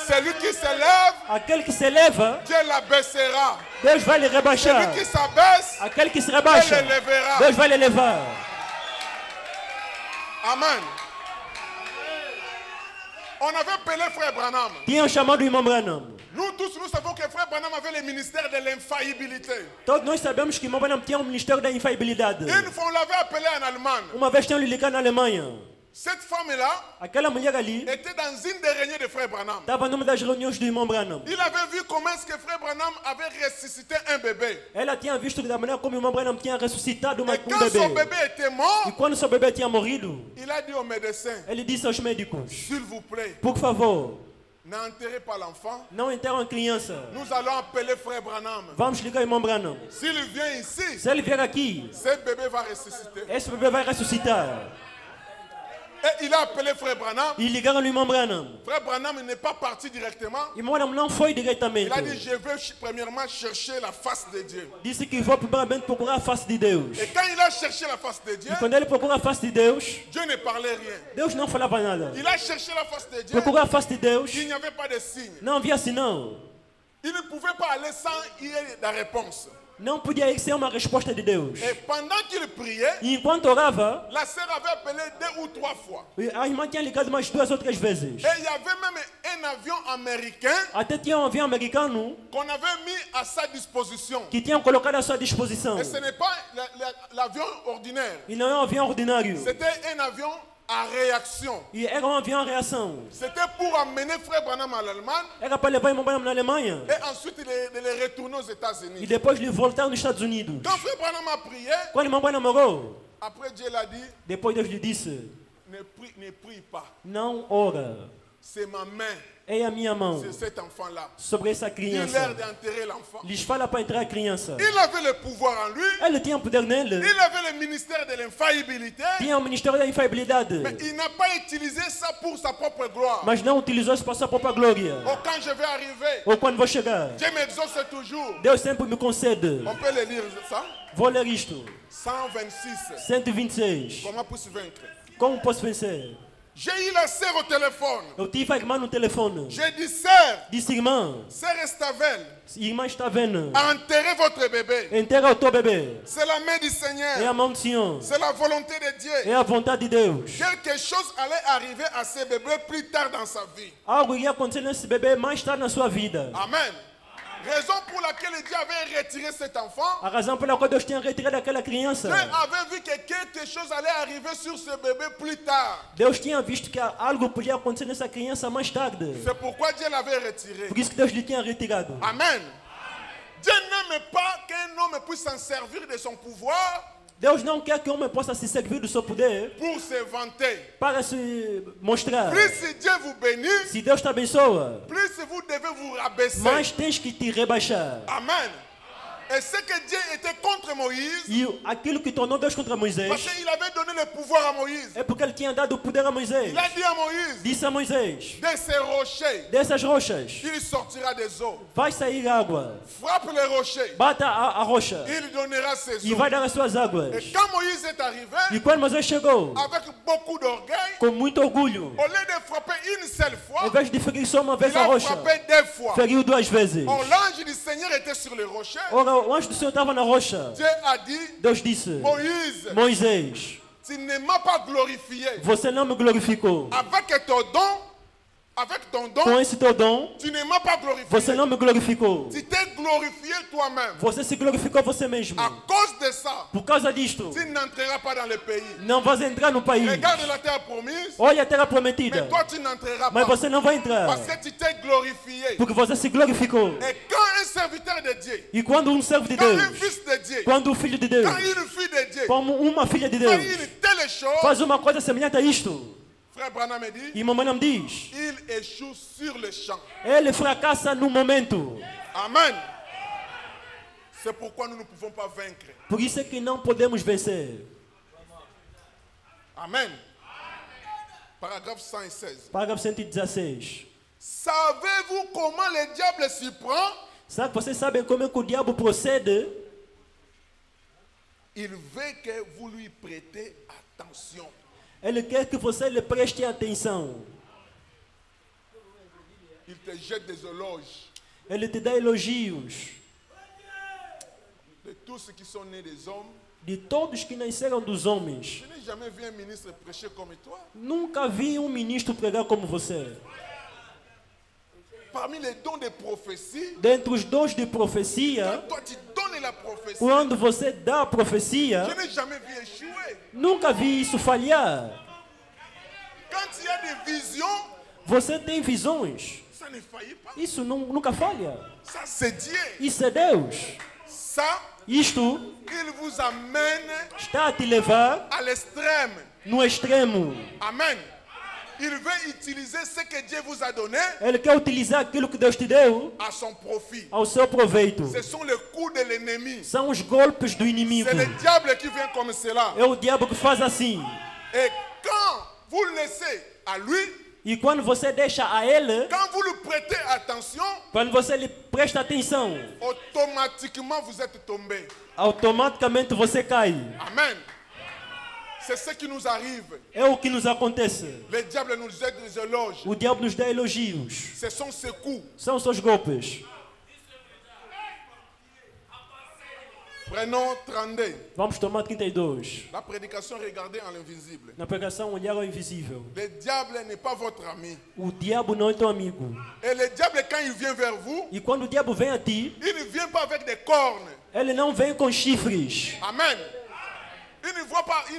Celui qui s'élève, Aquele que se eleva, Dieu l'abaissera. Deus vai lhe rebaixar. Celui qui s'abaisse, Aquele que se rebaixa, Ele levará. Deus vai lhe levar. Amen. On avait appelé frère Branham. Tinham chamado o irmão Branham. Nous tous, nous savons que frère Branham avait le ministère de l'infaillibilité. Todos nós sabemos que o irmão Branham tinha ministério da infalibilidade. Une fois, on l'avait appelé en Allemagne. Uma vez tinham lhe ligado na Alemanha. Cette femme-là Aquela mulher ali était dans une des réunions de frère Branham. estava numa das reuniões do irmão Branham. Il avait vu comment est-ce que frère Branham avait ressuscité un bébé. Ela tinha visto da maneira como o irmão Branham tinha ressuscitado Et quand son bébé était E mort, quando seu bebê tinha morrido, il a dit au médecin, ele disse aos médicos: s'il vous plaît, por favor, n'enterrez pas l'enfant. não enterram a criança. Nous allons appeler frère Branham. Vamos ligar o irmão Branham. S'il vient ici, Se ele vier aqui, ce bébé va ressusciter. esse bebê vai ressuscitar. Et il a appelé frère Branham. E ligaram o irmão Branham. Frère Branham n'est pas parti directement. O irmão Branham não foi diretamente. Il a dit, je vais premièrement chercher la face de Dieu. Disse que vou primeiramente procurar a face de Deus. Et quand il a cherché la face de Dieu, E quando ele procura a face de Deus, Dieu ne parlait rien. Deus não falava nada. Il a cherché la face de Dieu. Procura a face de Deus, Il n'y avait pas de signe. não havia sinal. Il ne pouvait pas aller sans y ait la réponse. Não podia ir sem uma resposta de Deus. Et pendant qu'il priait, E enquanto orava, la sœur avait appelé 2 ou 3 fois. a irmã tinha ligado mais 2 outras vezes. Et il y avait même un avion américain Até tinha um avião americano qu'on avait mis à sa disposition. que tinham colocado à sua disposição. Et ce n'est pas l'avion ordinaire. E não é um avião ordinário. C'était un avion à réaction. E era um avião à reação. C'était pour amener frère Branham à l'Allemagne Era para levar o irmão Branham na Alemanha. et ensuite de les retourner aux E États-Unis. depois lhe voltar nos Estados Unidos. Quand frère Branham a prié, Quando o irmão Branham orou, après Dieu l'a dit, depois Deus lhe disse: ne prie pas. não ora. C'est ma main É a minha mão sur cet enfant-là. sobre essa Il criança. l'air d'enterrer l'enfant. Lhes fala para entrar a criança. Il avait le pouvoir en lui. Ele tinha poder nele. Il avait le ministère de l'infaillibilité. Tinha o ministério da infalibilidade. Mais il n'a pas utilisé ça pour sa propre gloire. Mas não utilizou isso para sua própria glória. Oh, quand je vais arriver, Ou quando vou chegar. Dieu m'exauce toujours. Deus sempre me concede. On peut le lire ça. Vou ler isto. 126. 126. Comment puis-je vaincre? Como posso vencer? J'ai eu la sœur au téléphone. Eu tive a irmã no telefone. J'ai dit, sœur, Disse: irmã, sœur Estavel, irmã está vendo. enterrez votre bébé. Enterra o teu bebê. C'est la main du É a Seigneur. mão do Senhor. C'est la volonté de Dieu. É a vontade de Deus. Quelque chose allait arriver à ce bébé plus tard dans sa vie. Algo iria acontecer nesse bebê mais tarde na sua vida. Amen. Raison pour laquelle Dieu avait retiré cet enfant. A razão pela qual Deus tinha retirado aquela criança. Dieu avait vu que quelque chose allait arriver sur ce bébé plus tard. Deus tinha visto que algo podia acontecer nessa criança mais tarde. C'est pourquoi Dieu l'avait retiré. Por isso que Deus lhe tinha retirado. Amen. Dieu n'aime pas qu'un homme puisse s'en servir de son pouvoir Deus não quer que o homem possa se servir do seu poder pour se vanter. para se mostrar. Plus Dieu vous bénit, Se Deus te abençoa, plus vous devez vous rabaisser. mais tens que te rebaixar. Amen. Et ce que Dieu était contre Moïse, E aquilo que tornou Deus contra parce Moisés qu'il avait donné le pouvoir à Moïse. é porque ele tinha dado o poder a Moisés. Il a dit à Moïse, Disse a Moisés: de ces rochers, dessas rochas il sortira des eaux. vai sair água. Frappe les rochers, Bata a rocha il donnera ses e eaux. vai dar as suas águas. Et quand Moïse est arrivé, E quando Moisés chegou, avec beaucoup d'orgueil, com muito orgulho, au lieu de frapper une seule ao fois, invés de ferir só uma il vez a a rocha, frappé 2 fois. feriu 2 vezes. Or, l'ange du Seigneur était sur les rochers. Ora, o anjo do Senhor estava na rocha. Dieu a dit, Deus disse: Moïse, Moisés, tu ne m'as pas glorifié. você não me glorificou. Avec ton Com don, esse teu dom, tu ne m'as pas glorifié. você não me glorificou. Tu t'es glorifié toi-même. Você se glorificou você mesmo. À cause de ça, Por causa disto, tu n'entreras pas dans le pays. não vais entrar no país. Regarde la terre promise, Olha a terra mais prometida. toi tu n'entreras Mas pas. você não vai entrar. Parce que tu t'es glorifié. Porque você se glorificou. Et quand un serviteur de Dieu, E quando um servo de quand Deus, un fils de Dieu, quando o filho de Deus, quand une fille de Dieu como uma filha de fait Deus, une telle chose, faz uma coisa semelhante a isto, frère Branham me dit, e mamãe não diz, il échoue sur le champ. ele fracassa no momento. Amen. C'est pourquoi nous ne pouvons pas vaincre. Por isso é que não podemos vencer. Amen. Paragraphe 116. Parágrafo 116. Savez-vous comment le diable s'y prend? Sabe, vocês sabem como é que o diabo procede? Il veut que vous lui prêtez attention. Ele quer que você lhe preste atenção. Il te jette des éloges Ele te dá elogios de tous ceux qui sont nés des hommes. de todos que nasceram dos homens. Je n'ai jamais vu un ministre prêcher comme toi. Nunca vi um ministro pregar como você. Parmi les dons de prophétie, Dentre os dons de profecia, toi tu donnes la prophétie. quando você dá a profecia, Je n'ai jamais vu échouer. nunca vi isso falhar. Quand il y a des visions, Você tem visões. ça ne faillit pas. Isso nunca falha. Ça c'est Dieu. Isso é Deus. Ça, Isto il vous amène está a te levar à l'extrême. no extremo. Amen. Il veut utiliser ce que Dieu vous a donné Ele quer utilizar aquilo que Deus te deu à son profit. ao seu proveito. Ce sont les coups de l'ennemi. São os golpes do inimigo. C'est le diable qui vient comme cela. É o diabo que faz assim. Et quand vous le laissez à lui, E quando você deixa a ele, quand vous lui prêtez attention, quando você lhe presta atenção, automatiquement vous êtes tombé. automaticamente você cai. Amen. C'est ce qui nous arrive. É o que nos acontece. Le diable nous jette des éloges. O diabo nos dá elogios. Ce sont ses coups. São seus golpes. Prenons 32. Vamos tomar 32. La prédication, regardez en l'invisible. Na pregação, olhar ao invisível. Le diable n'est pas votre ami. O diabo não é teu amigo. Et le diable, quand il vient vers vous, E quando o diabo vem a ti, il ne vient pas avec des cornes. ele não vem com chifres. Amen. Il ne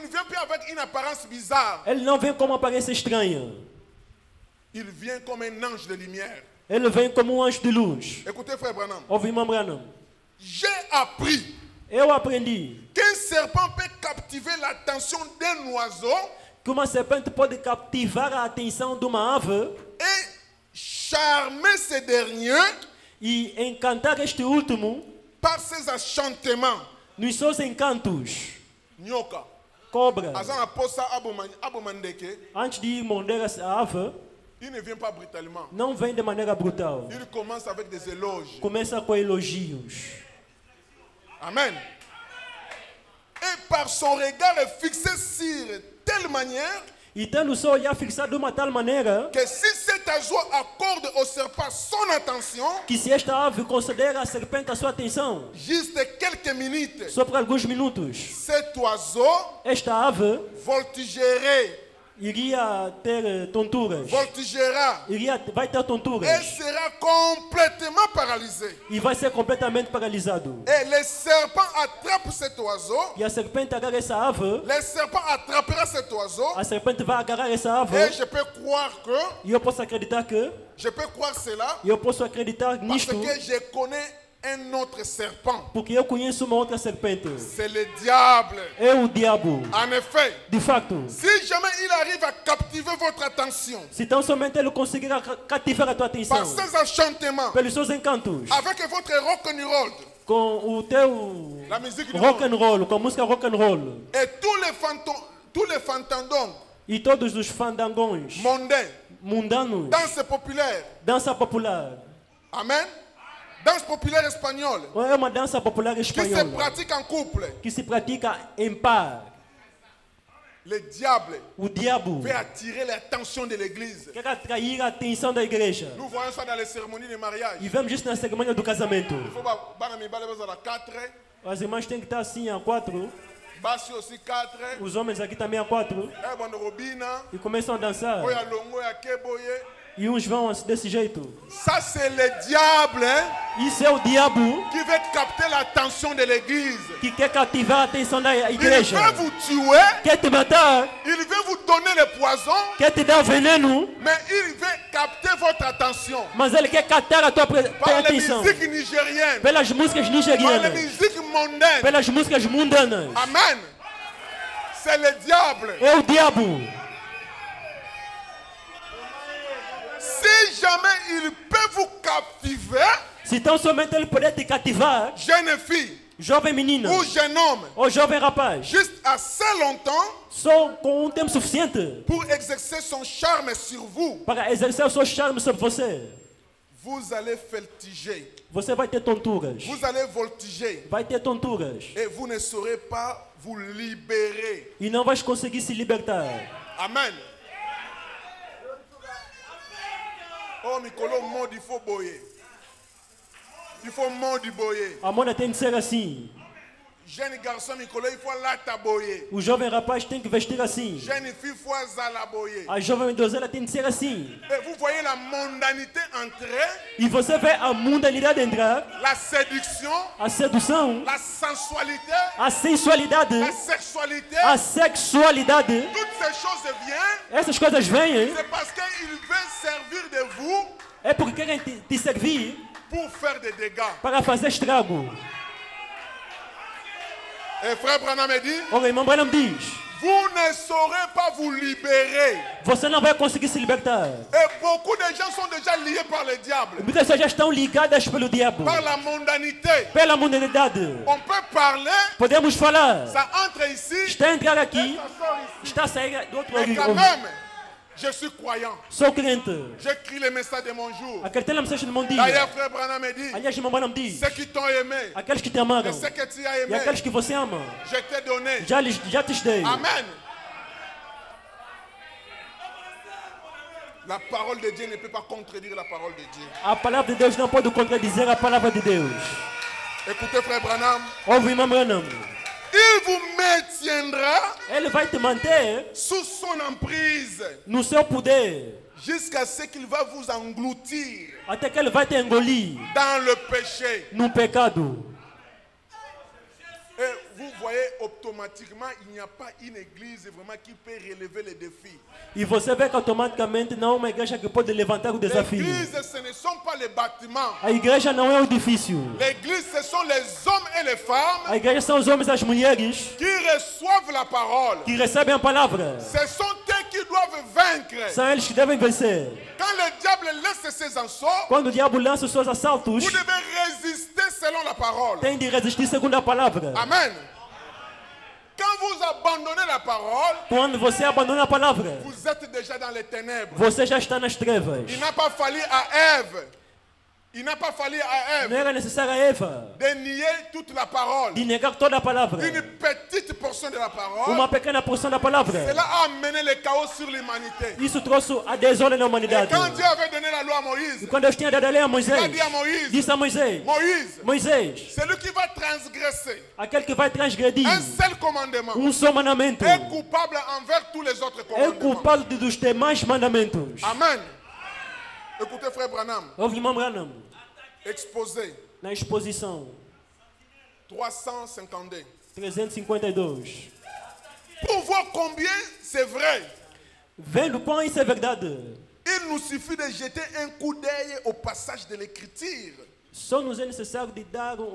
vient pas avec une apparence bizarre. Ele não vem com uma aparência estranha. Il vient comme un ange de lumière. Ele vem como um anjo de luz. Écoutez, frère Branham. Ouve, irmão Branham. J'ai appris Eu aprendi qu'un serpent peut captiver l'attention d'un oiseau que uma serpente pode captivar a atenção de uma ave et charmer ce dernier e encantar este último par ses enchantements. nos seus encantos. Nyoka. Cobra. Azan aposa abomandeke. Antes de ir morder a ave, Il ne vient pas brutalement. não vem de maneira brutal. Il commence avec des éloges. Começa com elogios. Amen. Et par son regard fixé sur telle manière E tendo o seu olhar fixado de uma tal maneira que si cet oiseau accorde au serpent son attention, que se esta ave considera a serpente a sua atenção, juste quelques minutes, só por alguns minutos, cet oiseau esta ave voltigerait, iria ter tonturas. voltigera Vai ter et tonturas. sera complètement paralysé. E vai ser completamente paralisado. Et le serpent attrape cet oiseau, E a serpente agarra essa ave. le serpent attrapera cet oiseau, A serpente vai agarrar essa et ave. je peux croire que, E eu posso acreditar que. je peux croire cela, E eu posso acreditar parce nisto. que je connais un autre serpent. Porque eu conheço uma outra serpente. C'est le diable. É o diabo. En effet, De facto. si jamais il arrive à captiver votre attention Se tão somente ele conseguirá cativar a tua atenção par ses enchantements, pelos seus encantos, avec votre rock'n'roll, com o teu La musique du rock monde. and roll, com a música rock and roll. Et tous les fantandons E todos os fandangões mondains, mundanos, danse populaire. dança popular. Amen. Danse populaire espagnole É uma dança popular qui se espanhola pratique en couple. que se pratica em par. Le diable O diabo veut attirer l'attention de l'église. quer atrair a atenção da igreja. Nous voyons ça dans les cérémonies de mariage. E vemos isso na cerimônia do casamento. Il faut bana mibale bazala 4, As irmãs têm que estar assim a 4, basi aussi 4, os homens aqui também a 4, bwana robina, e começam a dançar. oya longo ya keboye. E uns vão assim, desse jeito. Ça c'est le diable hein, Isso é o diabo qui veut capter l'attention de l'église. que quer cativar a atenção da Il igreja. veut vous tuer, Quer te matar, il veut vous donner le poison, quer te dar veneno, mais il veut capter votre attention mas ele quer captar a tua par les atenção. musiques nigériennes, Pelas músicas par les nigerianas, musiques mondaines. pelas músicas mundanas. Amen. C'est le diable. É o diabo. Si jamais il peut vous captiver, Se tão somente ele puder te cativar, jeune fille jovem menina ou jeune homme, ou jovem rapaz, juste assez longtemps só com um tempo suficiente pour exercer son charme sur vous, para exercer o seu charme sobre você, vous allez vertiger, você vai ter tonturas. vous allez voltiger Vai ter tonturas. et vous ne saurez pas vous libérer. E não vais conseguir se libertar. Amen. Oh, Mikolo, monde, il faut boyer. Il faut monde boyer. A moda tem de ser assim. Jeune garçon, Mikolo, il faut lata boyer. O jovem rapaz tem que vestir assim. Jeune fille, il faut zala boyer. A jovem donzela tem de ser assim. Et vous voyez la mondanité entrer, E você vê a mundanidade entrar, la séduction, a sedução, la sensualité, a sensualidade, la sexualité. a sexualidade. Toutes ces choses viennent, Essas coisas vêm, c'est parce qu'il veut servir de vous é porque querem te servir pour faire des dégâts. para fazer estrago. Et frère Branham me dit, O irmão Branham diz, vous ne saurez pas vous libérer. você não vai conseguir se libertar. Et beaucoup de gens sont déjà liés par le diable, Muitas pessoas já estão ligadas pelo diabo, par la mondanité. pela mundanidade. On peut parler, Podemos falar, ça entre ici, está a entrar aqui, ça sort ici. está a sair do outro Mais quand lado. même, je suis croyant. Sou crente. J'écris les messages de mon jour. Acreditei na mensagem do bom dia. D'ailleurs, frère Branham me dit, Aliás, irmão Branham diz, ceux qui t'ont aimé, aqueles que te amaram et ceux que tu as e aimé, aqueles que você ama, je t'ai donné. já te dei. Amen. La parole de Dieu ne peut pas contredire la parole de Dieu. A palavra de Deus não pode contradizer a palavra de Deus. Écoutez, frère Branham, Ouve, irmão Branham. il vous maintiendra Ele vai te manter sous son emprise no seu poder, jusqu'à ce qu'il va vous engloutir até que ele vai te engolir dans le péché. no pecado. Et vous voyez, automatiquement, il n'y a pas une église vraiment qui peut relever les défis. E você vê que automaticamente não é uma igreja que pode levantar o desafio. L'église, ce ne sont pas les bâtiments. A igreja não é o edifício. L'église, ce sont les hommes et les femmes A igreja são os homens e as mulheres qui reçoivent la parole. que recebem a palavra. Ce sont eux qui doivent vaincre. São eles que devem vencer. Quand le diable laisse ses assauts, Quando o diabo lança os seus assaltos, vous devez résister selon la parole. tem de resistir segundo a palavra. Amen. Quand vous abandonnez la parole, Quando você abandona a palavra, vous êtes déjà dans les ténèbres. você já está nas trevas. Il n'a pas fallu à Ève, Não era necessário a Eva de nier toute la parole. de negar toda a palavra. Une petite portion de la parole, Uma pequena porção da palavra. cela a amené le chaos sur l'humanité. Isso trouxe a desordem na Et humanidade. quand Dieu avait donné la loi à E Moïse, quando Deus tinha dado a lei a il a Moisés, dit à Moïse, disse a Moisés, Moïse, Moisés, celui qui va transgresser aquele que vai transgredir un seul commandement só mandamento est coupable envers tous les autres é commandements. culpado dos demais mandamentos. Amen. Écoutez, frère Branham, Ouve, irmão Branham, exposé na exposição 352. 352. Pour voir combien c'est vrai, Vendo quão isso é verdade, il nous suffit de jeter un coup d'œil au passage de l'écriture. Só nos é necessário de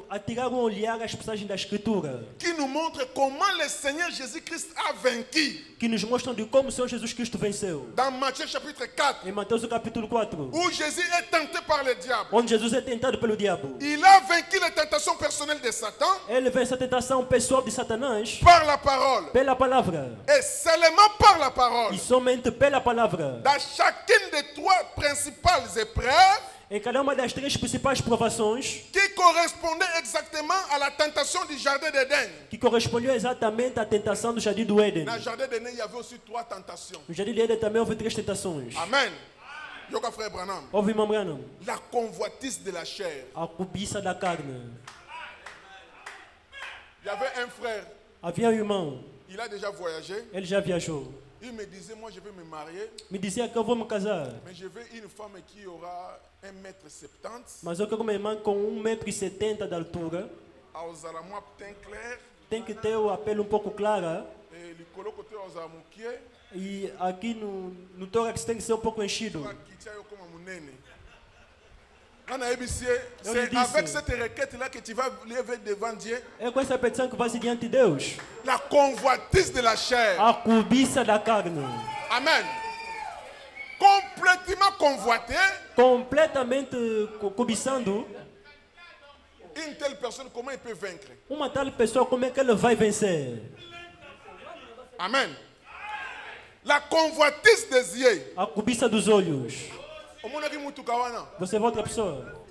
atirar um olhar às passagens da Escritura, qui nous montrent comment le Seigneur Jésus-Christ a vaincu. que nos mostram de como o Senhor Jesus Cristo venceu. Dans Matthieu chapitre 4, Em Mateus capítulo 4, où Jésus est tenté par le diable. onde Jesus é tentado pelo diabo. Il a vaincu les tentations personnelles de Satan Ele vence a tentação pessoal de Satanás par la parole. pela palavra. Et seulement par la parole. E somente pela palavra. Dans chacune des trois principales épreuves Em cada uma das três principais provações, qui correspondaient exactement à la tentation du jardin d'Éden. que correspondiam exatamente à tentação do jardim do Éden. Dans le jardin d'Éden, il y avait aussi trois tentations. No jardim do Éden também houve três tentações. Amen. Yoka frère Branham. Houve, irmão Branham, La convoitise de la chair. a cobiça da carne. Il y avait un frère, Havia um irmão, il a déjà voyagé. ele já viajou. Il me disait, moi je vais me marier, Me dizia que eu vou me casar, mais je veux une femme qui aura 1,70 m, mas eu quero uma irmã com 1,70 m de altura. aux alamoi teint clair, Tem que ter o apelo um pouco clara. et le colo côté aux alamoukiers, E aqui no tórax tem que ser um pouco enchido. qui tient comme un mounene. C'est Eu lhe avec disse, cette requête-là que tu vas lever devant Dieu. é com essa petição que vai se diante de Deus. La convoitise de la chair. A cobiça da carne. Amen. Complètement convoité. Completamente cobiçando. Une telle personne, comment il peut vaincre? Uma tal pessoa, como é que ela vai vencer? Amen. La convoitise des yeux. A cobiça dos olhos. Você é outra pessoa.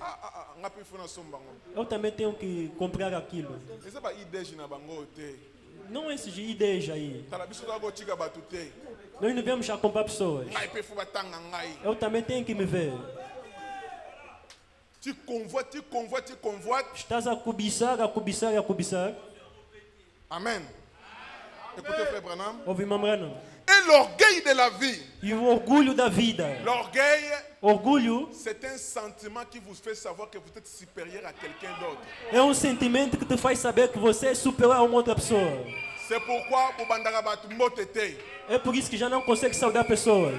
Eu também tenho que comprar aquilo. Não esses ideias aí. Nós não viemos a comprar pessoas. Eu também tenho que me ver. Tu convoites, tu convoites, tu convoites. Estás a cobiçar, a cobiçar, a cobiçar. Amen. Écoutez, frère Branham. Ouve, irmão Branham. Et l'orgueil de la vie. E o orgulho da vida. L'orgueil, orgulho, c'est un sentiment qui vous fait savoir que vous êtes supérieur à quelqu'un d'autre. É um sentimento que te faz saber que você é superior a uma outra pessoa. C'est pourquoi pour bandarabat motete. É por isso que já não consegue saudar pessoas.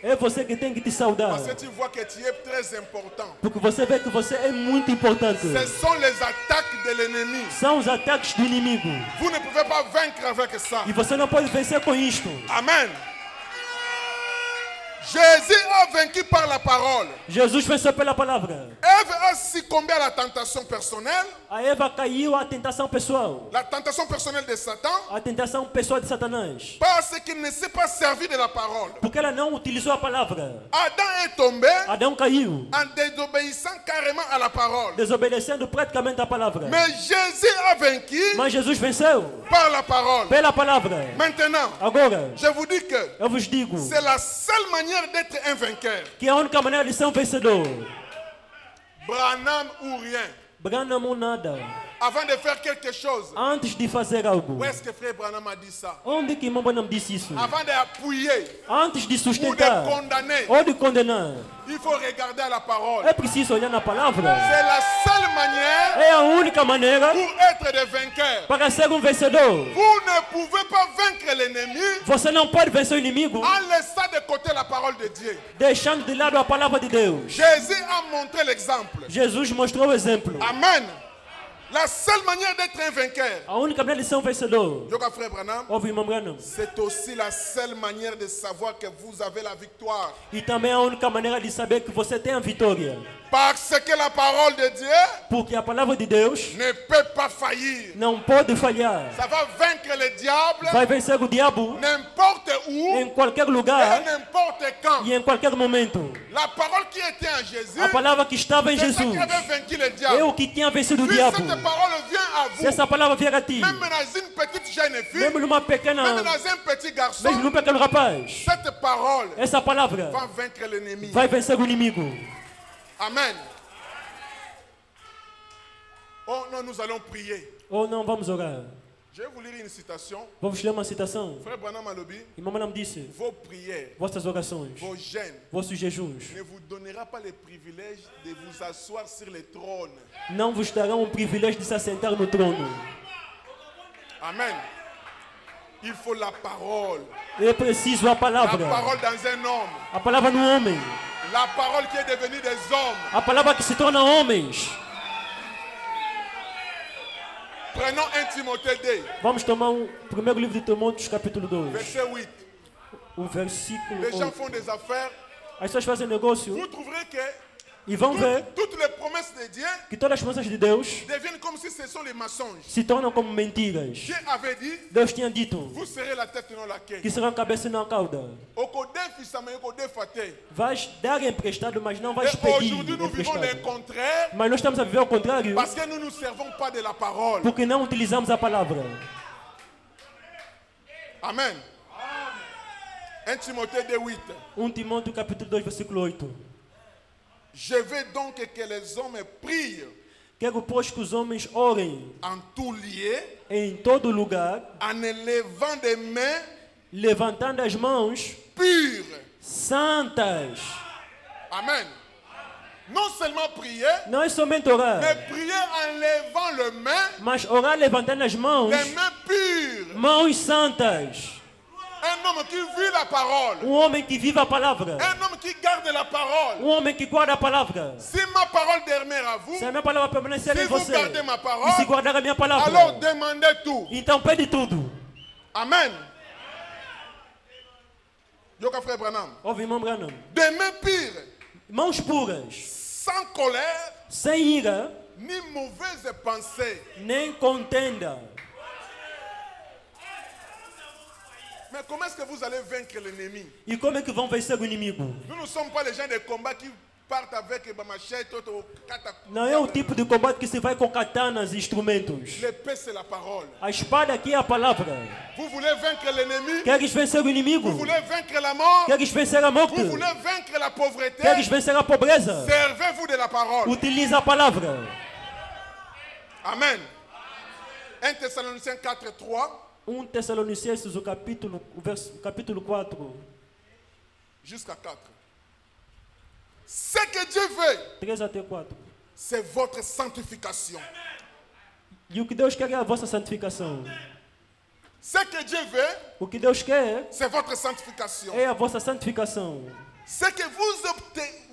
É você que tem que te saudar. Parce que tu vois que tu es très important. Porque você vê que você é muito importante. Ce sont les attaques de l'ennemi. São os ataques do inimigo. Vous ne pouvez pas vaincre avec ça. E você não pode vencer com isto. Amen. Jésus a vaincu par la parole. Jesus venceu pela palavra. Ève a succombé à la tentation personnelle. A Eva caiu à tentação pessoal. La tentation personnelle de Satan. A tentação pessoal de Satanás. Parce qu'il ne s'est pas servi de la parole. Porque ela não utilizou a palavra. Adam est tombé. Adão caiu. En désobéissant carrément à la parole. Desobedecendo praticamente a palavra. Mais Jésus a vaincu. Mas Jesus venceu. Par la parole. Pela palavra. Maintenant. Agora. Je vous dis que. Eu vos digo. C'est la seule manière d'être un vainqueur. Que é a única maneira de ser um vencedor. Branham ou rien. Branham ou nada. Avant de faire quelque chose. Antes de fazer algo. Où est-ce que frère Branham a dit ça? Onde que irmão Branham disse isso? Avant d'appuyer. Antes de Ou sustentar. de condamner. Ou de condenar. Il faut regarder à la parole. É preciso olhar na palavra. C'est la seule manière. É a única maneira. Pour être des vainqueurs. Para ser um vencedor. Vous ne pouvez pas vaincre l'ennemi. Você não pode vencer o inimigo. En laissant de côté la parole de Dieu. Deixando de lado a palavra de Deus. Jésus a montré l'exemple. Jesus mostrou o exemplo. Amen. La seule manière d'être un vainqueur. A única maneira de ser um vencedor. Frère Branham. Ouve, irmão Branham. C'est aussi la seule manière de savoir que vous avez la victoire. E também a única maneira de saber que você tem a vitória. Parce que la parole de Dieu. Porque a palavra de Deus. Ne peut pas faillir. Não pode falhar. Ça va vaincre le diable. Vai vencer o diabo. N'importe où. Em qualquer lugar. Et n'importe quand. E em qualquer momento. La parole qui était en Jésus. A palavra que estava em Jesus. C'est ça qui avait vaincu le diable. É o que tinha vencido o diabo. Cette parole vient à vous. Se essa palavra vier a ti. Même dans une petite jeune fille. Mesmo numa pequena. Même dans un petit garçon. Mesmo num pequeno rapaz. Cette parole. Essa palavra. Va vaincre l'ennemi. Vai vencer o inimigo. Amen. Oh non, nous allons prier. Ou não, vamos orar. Je vais vous lire une citation. Vou vos ler uma citação. Frère Branham Alobi. Irmão Branham disse. Vos prières. Vossas orações. Vos jeûnes. Vossos jejuns. Ne vous donnera pas le privilège de vous asseoir sur le trône. Não vos darão o privilégio de se assentar no trono. Amen. Il faut la parole. É preciso a palavra. La parole dans un homme. A palavra no homem. La parole qui est devenue des hommes. A palavra que se torna homens. Prenons 1 Timothée 2, Vamos tomar o primeiro livro de Timóteo, capítulo 2. verset 8. O versículo Les gens 8. font des affaires. As pessoas fazem negócio Vous trouverez que e vão ver toutes les promesses de Dieu que todas as promessas de Deus deviennent comme si ce sont les mensonges. se tornam como mentiras. Dieu avait dit, Deus tinha dito vous serez la tête et non la queue. que serão a cabeça e não a cauda. Vais dar emprestado, mas não vais Et pedir aujourd'hui, nous vivons le emprestado. contraire Mas nós estamos a viver ao contrário parce que nous ne nous servons pas de la parole. porque não utilizamos a palavra. Amen. 1 Timothée 2, 8. 1 Timóteo capítulo 2, versículo 8. Je veux donc que les hommes prient Quero, pois, que os homens orem en tout lieu, em todo lugar, en élevant des mains levantando as mãos pures. santas. Amen. Non seulement prier, Não é somente orar, mais prier en levant les mains, mas orar levantando as mãos, les mains pures. mãos santas. Un homme qui vit la parole. Homem que vive a palavra. Un homme qui garde la parole. Homem que guarda a palavra. Si ma parole demeure à vous, Se a minha palavra permanecer si em vous você gardez ma e se parole, guardar a minha palavra, alors demandez tout. então pede tudo. Amen. Yoka frère Branham. Ouve, irmão Branham. Des mains pures, Mãos puras, sans colère, sem ira, ni mauvaises pensées. nem contenda. Mais comment est-ce que vous allez vaincre l'ennemi? E como é que vão vencer o inimigo? Nous ne sommes pas les gens de combat qui partent avec ma machette, Não é o tipo de combate que se vai com katanas e instrumentos. L'épée, c'est la parole. A espada aqui é a palavra. Vous voulez vaincre l'ennemi? Queres vencer o inimigo? Vous voulez vaincre la mort? Queres vencer a morte? Vous voulez vaincre la pauvreté? Queres vencer a pobreza? Servez-vous de la parole. Utiliza a palavra. Amen. 1 Thessaloniciens 4, 3 1 Tessalonicenses, o capítulo 4, jusqu'à 4. Ce que Dieu veut, 3 até 4. c'est votre sanctification. E o que Deus quer é a vossa santificação. Ce que Dieu veut, O que Deus quer c'est votre sanctification. é a vossa santificação. Ce que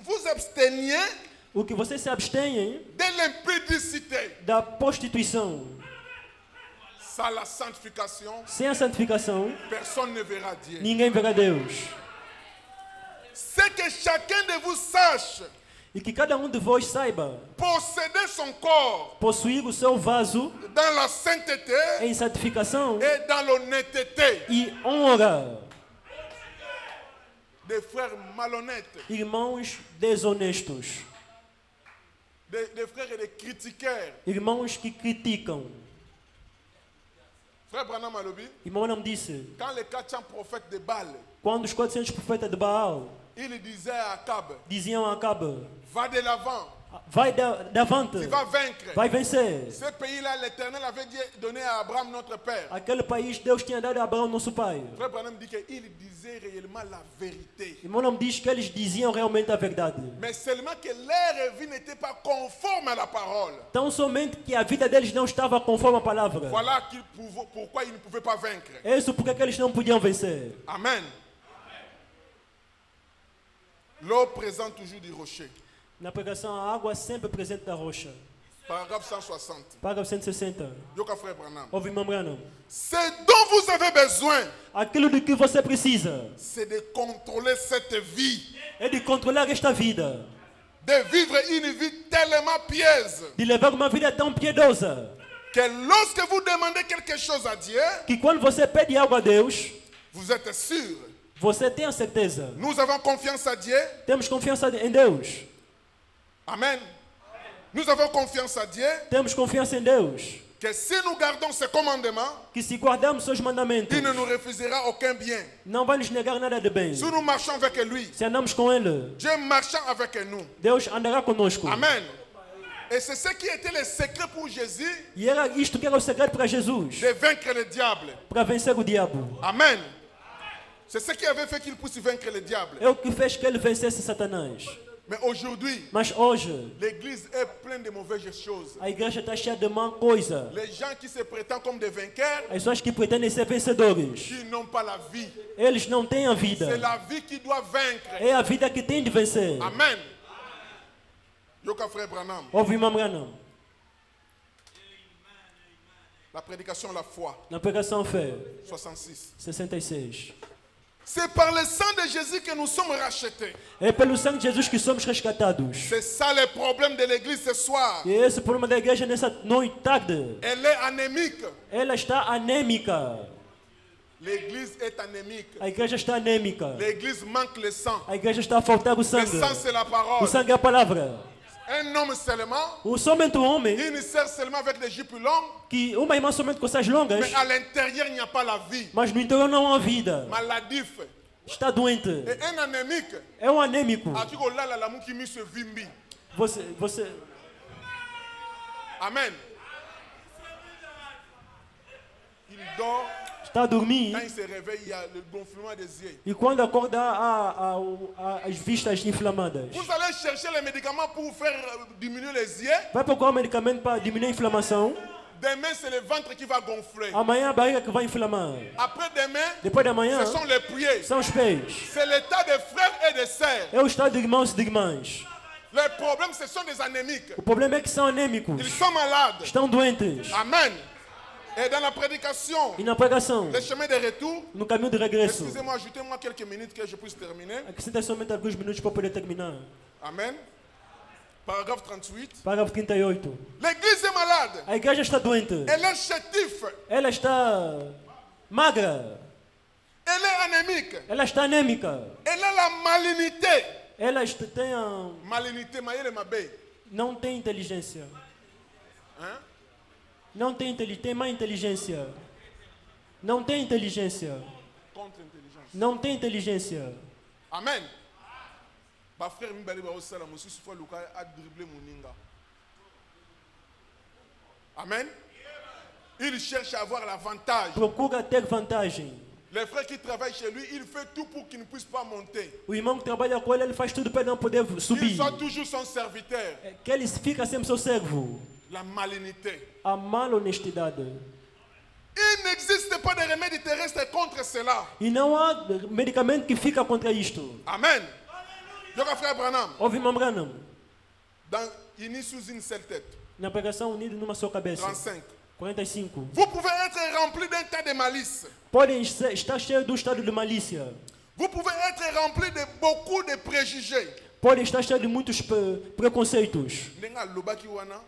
vous absteniez O que vocês se abstenham de l'impudicité. da prostituição. Sans la sanctification, Sem a santificação, personne ne verra Dieu. ninguém verá Deus. C'est que chacun de vous sache E que cada de vós saiba posséder son corps possuir o seu vaso dans la sainteté em santificação et dans l'honnêteté. e honra. Des frères malhonnêtes, Irmãos desonestos. des frères et des critiqueurs. Irmãos que criticam. Frère Branham Malobi, Irmão não disse, quand les 400 prophètes de Baal, quando os 400 profetas de Baal il disait à Akab, diziam a Acabe, va de l'avant, vai davante, tu vas vaincre. vai vencer. Ce pays-là, l'Éternel avait donné à Abraham, notre père. Aquele país Deus tinha dado a Abraão, nosso pai. Frère Branham dit qu'il disait réellement la vérité. Irmão não diz que eles diziam realmente a verdade. Mais seulement que leur vie n'était pas conforme à la parole. Tão somente que a vida deles não estava conforme a palavra. Voilà pourquoi ils ne pouvaient pas vaincre. É isso porque que eles não podiam vencer. Amen. L'eau présente toujours du rocher. Na pregação, a água sempre presente da rocha. Paragraphe 160. Parágrafo 160. Yoka frère Branham. Ouve, irmão Branham. Ce dont vous avez besoin, Aquilo de que você precisa c'est de contrôler cette vie. é de controlar esta vida. De vivre une vie tellement pieuse De levar uma vida tão piedosa que lorsque vous demandez quelque chose à Dieu, que quando você pede algo a Deus, vous êtes sûr. você tem a certeza. Nous avons confiance à Dieu. Temos confiança em Deus. Amen. Nous avons confiance à Dieu Temos confiança em Deus. que si nous gardons ses commandements, Que se guardarmos seus mandamentos, il ne nous refusera aucun bien. não vai nos negar nada de bem. Si nous marchons avec lui, Se andamos com Ele, Dieu marchant avec nous. Deus andará conosco. Amen. Et c'est ce qui était le secret pour Jésus E era isto que era o segredo para Jesus, de vaincre le diable. para vencer o diabo. Amen. C'est ce qui avait fait qu'il puisse vaincre le diable. É o que fez que ele vencesse Satanás. Mais aujourd'hui, Mas hoje, l'église est pleine de mauvaises choses. a igreja está cheia de má coisa. Les gens qui se prétendent comme des vainqueurs, As pessoas que pretendem ser vencedores, qui n'ont pas la vie. eles não têm a C'est vida. la vie qui doit vaincre. É a vida que tem de vencer. Amen. Yoka frère Branham. Ouve, irmão Branham. La prédication, la foi. Na pregação fé, 66. 66. C'est par le sang de Jésus que nous sommes rachetés. É pelo sangue de Jesus que somos resgatados. C'est ça le problème de l'église ce soir. E esse é o problema da igreja nessa noite tarde. Elle est anémique. Ela está anêmica. L'église est anémique. A igreja está anêmica. L'église manque le sang. A igreja está a faltar o Le sangue. sang, c'est la O parole. sangue é a palavra. Un homme seulement, Somente um homem, il sert seulement avec des jupes longues, que uma irmã somente com essas longas, mais à l'intérieur, il n'y a pas la vie. mas no interior não há vida. Maladif. Está doente. Et un anémique, É um anêmico. a tu là, la l'amour qui mise ce vimbi. Você Amen. Il dort, está a dormir quand il se réveille, il y a le gonflement des yeux. e quando acorda as vistas inflamadas. Vous allez chercher les médicaments pour faire diminuer les yeux. Vai procurar um medicamento para diminuir a inflamação. Demain, c'est le ventre qui va gonfler. Amanhã a barriga que vai inflamar. Après demain, Depois da manhã, ce sont les pieds. são os pés. C'est l'état des frères et des sœurs. É o estado de irmãos e de irmãs. Les problèmes, ce sont des anémiques. O problema é que são anêmicos. Ils sont malades. Estão doentes. Amen. Et dans la prédication, E na pregação, le chemin de retour, no caminho de regresso, excusez-moi, ajoutez-moi quelques minutes que je puisse terminer. acrescenta somente alguns minutos para poder terminar. Amen. Paragraphe 38. Parágrafo 38. L'église est malade. A igreja está doente. Elle est chétif. Ela está magra. Elle est anémique. Ela está anêmica. Elle a la malignité. Ela tem Malignité, maïle mabé. não tem inteligência. Hein? Não tem inteligência. Tem má inteligência. Não tem inteligência. Contre-intelligence. Não tem inteligência. Amen. Ba frère Mbali ba osala mosusu fois luka a dribbler moninga. Amen. Il cherche à avoir l'avantage. Procura ter vantagem. Les frères qui travaillent chez lui, il fait tout pour qu'il ne puisse pas monter. O irmão que trabalha com ele, ele faz tudo para não poder Il subir. soit toujours son serviteur. Que ele fica sempre seu servo. La malignité. A mal honestidade. Il n'existe pas de remède terrestre contre cela. E não há medicamento que fica contra isto. Amen. Yoga frère Branham. Ouve, irmão Branham. Dans Unis sous une seule tête. Na pregação unida numa só cabeça. 35. 45. Vous pouvez être rempli d'un tas de malice. Podem estar cheios de um estado de malícia. Vous pouvez être rempli de beaucoup de préjugés. Podem estar cheios de muitos preconceitos. Nenga lobaki wana.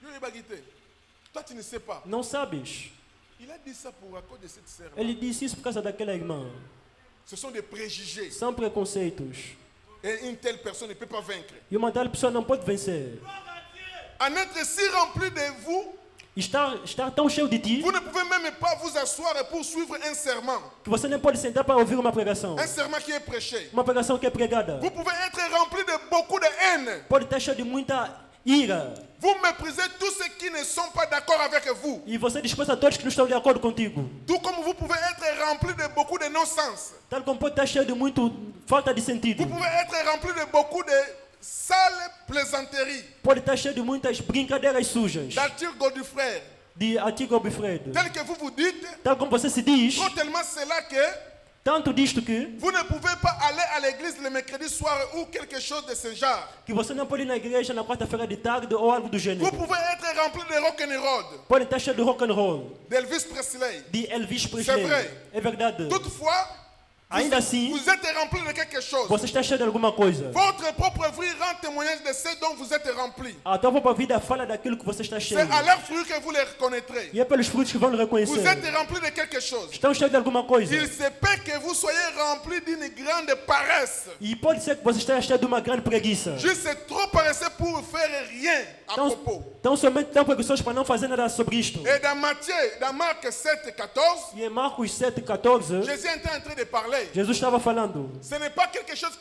Yo yebaki te. Toi tu ne sais pas. Não sabes? Il a dit ça pour à cause de cette sœur. Ele disse isso por causa daquela irmã. Ce sont des préjugés. São preconceitos. Et une telle personne ne peut pas vaincre. E uma tal pessoa não pode vencer. En être si rempli de vous, Estar tão cheio de ti vous ne pouvez même pas vous asseoir pour suivre un serment. que você nem pode sentar para ouvir uma pregação. Un serment qui est prêché. Uma pregação que é pregada. Vous pouvez être rempli de beaucoup de haine. Pode estar cheio de muita ira. Vous méprisez tous ceux qui ne sont pas d'accord avec vous. E você despreza todos que não estão de acordo contigo. Tout comme vous pouvez être rempli de beaucoup de non-sens. Tal como pode estar cheio de muito falta de sentido. Vous pouvez être rempli de beaucoup de sales plaisanteries. Pode estar cheio de muitas brincadeiras sujas. D'Arthur Godfrey. De Antigo Bifredo. Tel que vous vous dites, Tal como você se diz, tellement cela que tanto disto que vous ne pouvez pas aller à l'église le mercredi soir ou quelque chose de ce genre. você não pode ir na igreja na quarta-feira de tarde ou algo do gênero. Vous pouvez être rempli de rock'n'roll, Pode estar cheio de rock and roll, d'Elvis Presley. de Elvis Presley. C'est vrai. É verdade. Toutefois, Ainda assim, vous êtes rempli de quelque chose. você está cheio de alguma coisa. Votre propre vie rend témoignage de ce dont vous êtes rempli. A tua própria vida fala daquilo que você está cheio. C'est à leurs fruits que vous les reconnaîtrez. E é pelos frutos que vão lhe Vous reconhecer. êtes rempli de quelque chose. Estão cheios de alguma coisa. Il se peut que vous soyez rempli d'une grande paresse. E pode ser que você esteja cheio de uma grande preguiça. Juste trop paresseux pour faire rien à propos. Tão somente tão preguiçosos para não fazer nada sobre isto. Et dans Dans Marc 7, 14, E em Marcos 7,14, Jésus était en train de parler. Jesus estava falando. Ce n'est pas quelque chose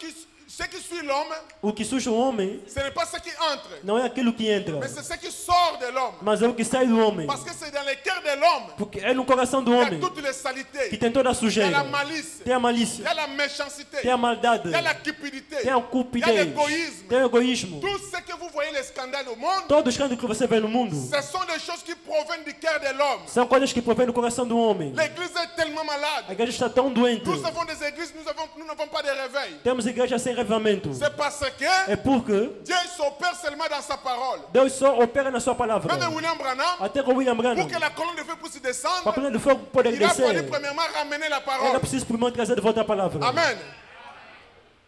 ce qui suit l'homme, O que surge o homem ce n'est pas ce qui entre, não é aquilo que entra, mais c'est ce qui sort de l'homme. mas é o que sai do homem. Parce que c'est dans le cœur de l'homme Porque é no coração do qu'il y a homem toutes les saletés. que tem toda a Il y a sujeira. la malice, Tem a il malícia, y a la méchanceté, tem a maldade, il y a la cupidité, cupidité, tem a il y a cupidez, l'égoïsme. tem o egoísmo. Tout ce que vous voyez, les scandales au monde, Todos os escândalos que você vê no mundo ce sont des choses qui proviennent du cœur de l'homme. são coisas que provêm do coração do homem. L'église est tellement malade. A igreja está tão doente. Nous avons des églises, nous n'avons pas de réveil. Temos igrejas sem revivamento. C'est parce que É porque Dieu s'opère seulement dans sa parole. Deus só opera na sua palavra. Même William Branham, Até com William Branham, pour que la colonne de feu puisse para a descendre, coluna de fogo poder il a fallu descer, premièrement ramener la era parole. preciso primeiro trazer de volta a palavra. Amen.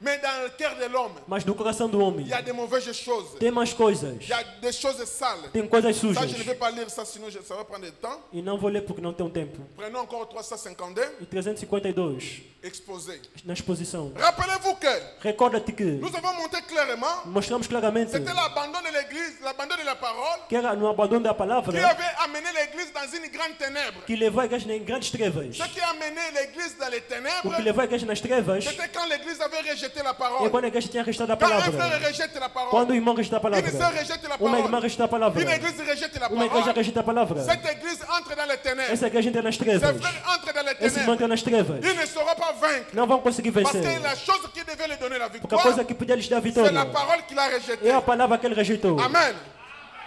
Mais dans le cœur de l'homme, Mas no coração do homem il y a des mauvaises choses. tem mais coisas. Il y a des choses sales. Tem coisas Ça, sujas. je ne vais pas lire ça, sinon ça va prendre du temps. E não vou ler porque não tem tempo. Prenons encore 352, E 352, exposé. na exposição. Rappelez-vous que Recorda-te que nous avons montré clairement, mostramos claramente c'était l'abandon de l'église, l'abandon de la parole, que era no abandono da qui palavra avait amené l'église dans une grande ténèbre. que levou a igreja em grandes trevas. Ce qui a amené l'église dans les O ténèbres, que levou a igreja nas trevas c'était quand l'église avait rejeté la é parole. quando a igreja tinha rejeitado a Quand un frère palavra. rejette la Quando parole, o irmão rejeita a une palavra. sœur rejette la Uma irmã parole, rejeita a palavra. une église rejette la Uma igreja parole, rejeita a palavra. cette église entre dans les ténèbres. Essa igreja entra nas Ces trevas. frères entrent dans les Esse irmão ténèbres. entra nas trevas. Ils ne sauront pas vaincre. Não vão conseguir Parce que vencer. la chose qui devait lui donner la Porque a victoire, coisa que podia lhes dar a c'est vitória la parole qu'il a rejetée. é a palavra que ele rejeitou. Amen.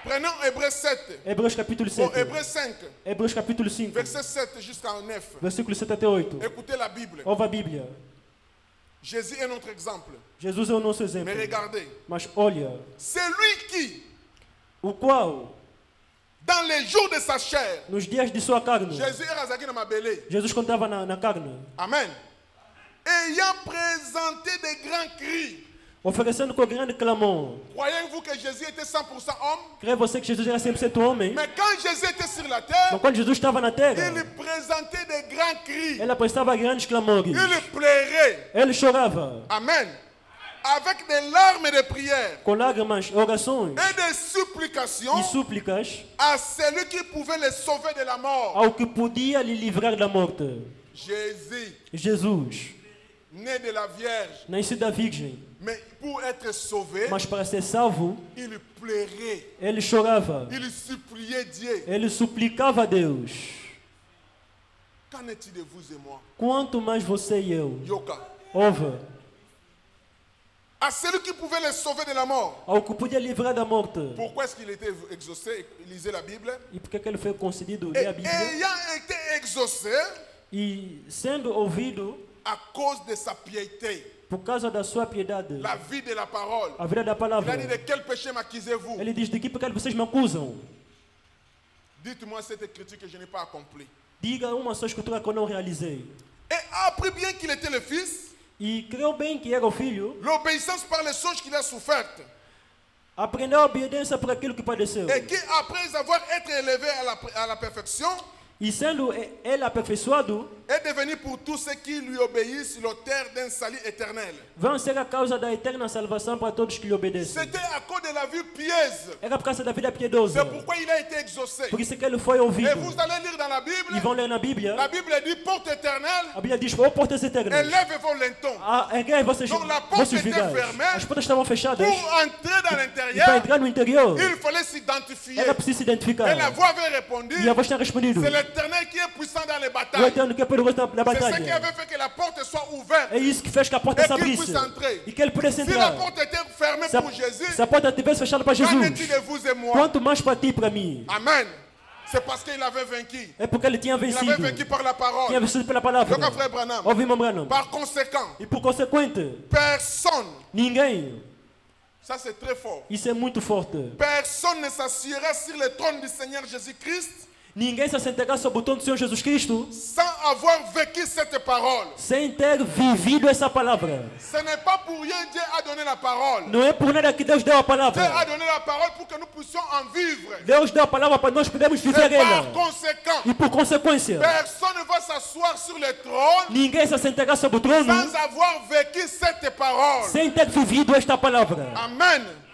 Prenons Hébreux 7. Hebreus capítulo Bon, 7. Hébreux 5, Hebreus capítulo 5. verset 7 jusqu'à 9. Versículo 7 até 8. Écoutez la Bible. Ouve a Bíblia. Jésus est notre exemple. Jesus é o nosso exemplo. Mais regardez, Mas olha, c'est lui qui, o qual, dans les jours de sa chair, nos dias de sua carne, Jésus est rasé dans ma belée. Jesus contava na carne, Amen. Ayant présenté des grands cris. oferecendo com grande clamor. Croyez-vous que Jésus était 100% homme? Crê você que Jesus era 100% homem? Mais quand Jésus était sur la terre, Mas quando Jesus estava na terra, il présentait des grands cris. ele apresentava grandes clamores. Il pleurait. Ele chorava Amen. Avec des larmes et des prières com lágrimas, orações et des supplications e súplicas à celui qui pouvait les sauver de la mort. ao que podia lhe livrar da morte. Jésus, Jesus, né de la Vierge, nascido da Virgem, mais pour être sauvé, mas para ser salvo, il pleurait. ele chorava, Il suppliait Dieu. ele suplicava a Deus. Qu'en est-il de vous et moi? Quanto mais você e eu, Yoka. ouve, À celui qui pouvait les sauver de la mort. ao que podia livrar da morte. Pourquoi est-ce qu'il était exaucé? Lisez la Bible. E por que ele foi concedido Et ler a Bíblia? ayant été exaucé E sendo ouvido à cause de sa piété, por causa da sua piedade, la vie de la parole. a vida da Il palavra. a dit de quel péché m'accusez-vous? Ele diz: de que pecado vocês me acusam? Dites-moi cette écriture que je n'ai pas accomplie. Diga uma só escritura que eu não realizei. Et appris bien qu'il était le fils, E creu bem que era o filho, l'obéissance par les choses qu'il a souffertes. aprendeu a obediência por aquilo que padeceu. Et qui, après avoir été élevé à la perfection, E sendo ele aperfeiçoado, est devenu pour tous ceux qui lui obéissent l'auteur d'un salut éternel. vão ser a causa da eterna salvação para todos que lhe obedecem. C'était à cause de la vie pieuse. Era por causa da vida piedosa. C'est pourquoi il a été exaucé. Por isso que ele foi Et ouvido. vous allez lire dans la E Bible, vão ler na Bíblia. la Bible dit porte éternelle, A Bíblia diz: ô portas eternas, élève vos lentons. erguei vossos Donc, la porte était vigais. fermée. As portas estavam fechadas. Pour entrer dans E para l'intérieur, entrar no interior, il fallait s'identifier. era preciso se identificar. Et la voix avait répondu, E a voz tinha respondido: c'est l'éternel qui est puissant dans les o batailles. eterno que é poderoso na C'est ce qui batalha. avait fait que la porte soit ouverte. É isso que fez que a porta Et se qu'il abrisse. puisse entrer. E que ele pudesse Si la entrar. porte était fermée Se pour Jésus, a porta tivesse fechada para qu'en Jesus, est-il de vous et moi? quanto mais para ti e para mim. Amen. C'est parce qu'il avait vaincu. É porque ele tinha Il avait vencido. vaincu par la Tinha parole. vencido pela palavra. Donc, frère Branham, Ouve, irmão Branham. par conséquent, E por consequente, personne, ninguém, ça c'est très fort, isso é muito forte, personne ne s'assiera sur le trône du Seigneur Jésus-Christ ninguém se assentará sobre o trono do Senhor Jesus Cristo sans avoir vécu cette parole. sem ter vivido essa palavra. Ce n'est pas pour rien Dieu a donné la parole. Não é por nada que Deus deu a Dieu a palavra. donné la parole pour que nous puissions en vivre. Deus deu a palavra para nós podermos Et viver ela. par conséquent, E por consequência, personne ne va s'asseoir sur le trône ninguém se assentará sobre o trono sans avoir vécu cette parole. sem ter vivido esta palavra. Amen.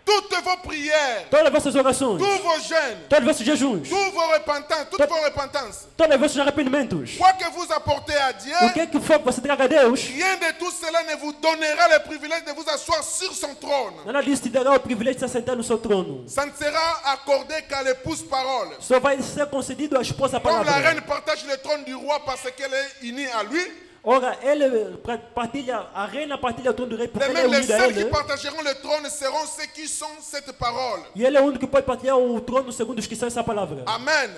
Toutes vos prières, Todas as vossas orações, tous vos jeûnes, todos os vossos jejuns, tous vos repentances, toutes vos repentances, todos os vossos arrependimentos, quoi que vous apportez à Dieu, o que é que for que você traga a Deus, rien de tout cela ne vous donnera le privilège de vous asseoir sur son trône. nada disso te dará o privilégio de se assentar no seu trono. Ça ne sera accordé qu'à l'épouse parole. Só vai ser concedido à esposa a Comme la palavra. reine partage le trône du roi parce qu'elle est unie à lui, Ora, ele partilha, a reina partilha o trono do rei porque ele é Même les unido a seuls qui ele. partageront le trône seront ceux qui sont cette parole. E ele é o único que pode partilhar o trono segundo os que são essa palavra. Amen.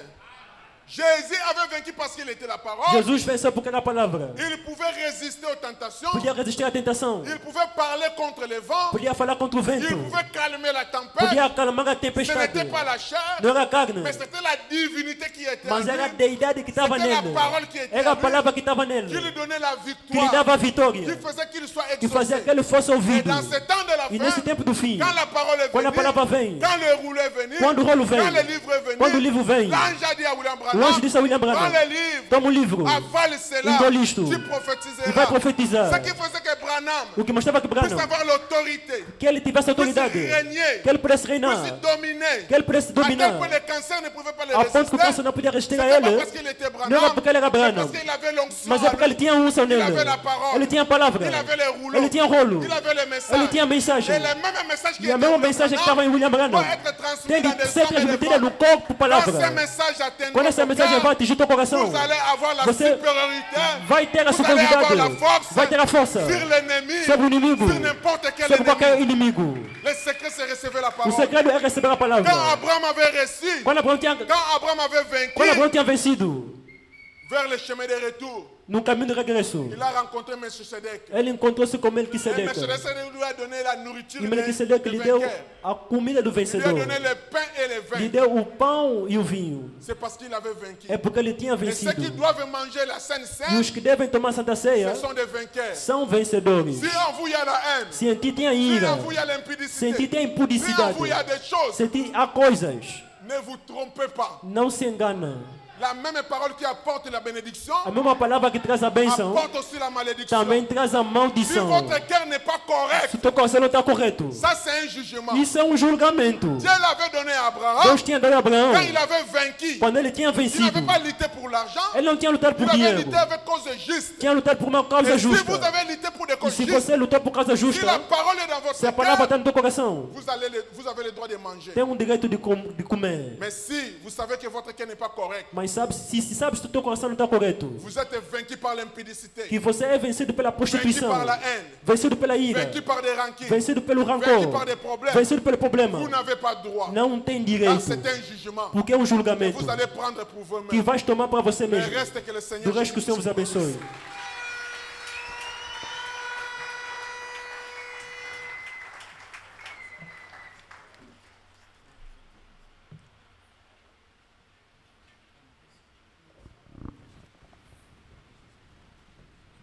Jésus avait vaincu parce qu'il était la parole. Jesus venceu porque era a palavra. Il pouvait résister aux tentations. Podia resistir à tentação. Il pouvait parler contre les vents. Podia falar contra o Il vento. pouvait calmer la tempête. Podia acalmar a Ce tempestade. n'était pas la chair, Não era a carne, mais c'était la divinité qui était en mas era a lui, deidade que estava C'était la nele. parole qui était Era a en lui. palavra que estava qui lui nele. donnait la Que lhe victoire, dava a qui vitória. faisait qu'il soit Que fazia exaucé. que ele fosse Et ouvido. dans ce temps de la E nesse fin, tempo do fim, quand la parole est quando a venue, palavra vem, quand le rouleau est venu, quando o rolo vem, quand le livre est venu, quando o livro vem, l'ange a dit à William o Branham, anjo disse a William dans Branham, le livre, toma o livro, avale cela, engole isto, tu e prophétiseras. vai profetizar. Ce qui faisait que Branham O que mostrava que puisse Branham, avoir l'autorité, que ele tivesse puisse autoridade, régner, que ele pudesse puisse reinar, dominer, que ele pudesse à tel dominar, point les cancers ne pouvaient pas le a ponto que o résister. câncer não podia resistir a C'était pas ele, parce qu'il était Branham, não era porque ele era c'est Branham, parce qu'il avait l'onction mas é à porque ele lui. tinha a unção nele, avait la parole. ele tinha a palavra, Il avait les rouleaux, ele tinha rolo, il avait les messages. ele tinha a mensagem, Et le même message qui e a était mesma dans mensagem que estava em William Branham Branham doit être transmis tem dans que des ser hommes et des transmitida no femmes. corpo Quand palavra. ce message atteindra Quando essa votre mensagem cœur, vai atingir teu coração, vous allez avoir la você supériorité, vai ter a vous allez avoir la superioridade, force vai ter a força sur l'ennemi, sobre o inimigo, sur n'importe quel sobre qualquer ennemi. inimigo. Le secret, c'est recevoir la O parole. segredo é receber a palavra. Quand Abraham avait reçu, Quando Abraão tinha, quand Abraham avait vaincu quando Abraão tinha vencido vers le chemin de retour, no caminho de regresso, il a rencontré Melchisedec. ele encontrou-se com Et Melquisedeque. Melchisedec lui a donné la nourriture E du Melquisedeque lhe deu vainqueur. a comida do Il lui a vencedor. donné le pain et le Lhe vin. deu o pão e o vinho. C'est parce qu'il avait vaincu. É porque ele tinha Et ceux qui vencido. doivent manger la Sainte E Seine, os que devem tomar Santa Ceia ce sont des vainqueurs. são vencedores. Si en vous il y a la haine, Se em ti tem a si ira, en vous il y a se em l'impudicité, ti tem a si en impudicité, vous il y a des choses, se em ti há coisas, ne vous trompez pas. não se engana. La même parole qui apporte la bénédiction A mesma palavra que traz a bênção apporte aussi la malédiction. também traz a Si maldição. votre cœur n'est pas correct, Se teu coração não está correto, ça c'est un jugement. isso é um julgamento. Dieu l'avait donné à Abraham Deus tinha dado a Abraão, quand il avait vaincu. quando ele tinha Il vencido, n'avait pas lutté pour l'argent, ele não tinha lutado il por avait dinheiro, lutté avec cause juste. tinha lutado por uma causa Et si justa. vous avez lutté pour des E causes se justes, você lutou por causa si la justa, parole est dans votre se a palavra está cœur, no teu coração, vous avez le droit de manger. tem um direito de comer. Mais si vous savez que votre cœur n'est pas correct, Mas sabe, se sabes que o teu coração não está correto, vous êtes vaincu par l'impudicité, que você é vencido pela vaincu prostituição, par la haine, vencido pela ira, vaincu par des rancunes, vencido pelo vaincu rancor, par des problèmes, vencido pelo problema, vous n'avez pas droit. não tem Car direito, c'est un jugement porque é um que julgamento vous allez prendre pour que vous-même. vais tomar para você Mais mesmo. reste que le Seigneur Do resto que o Senhor vos abençoe.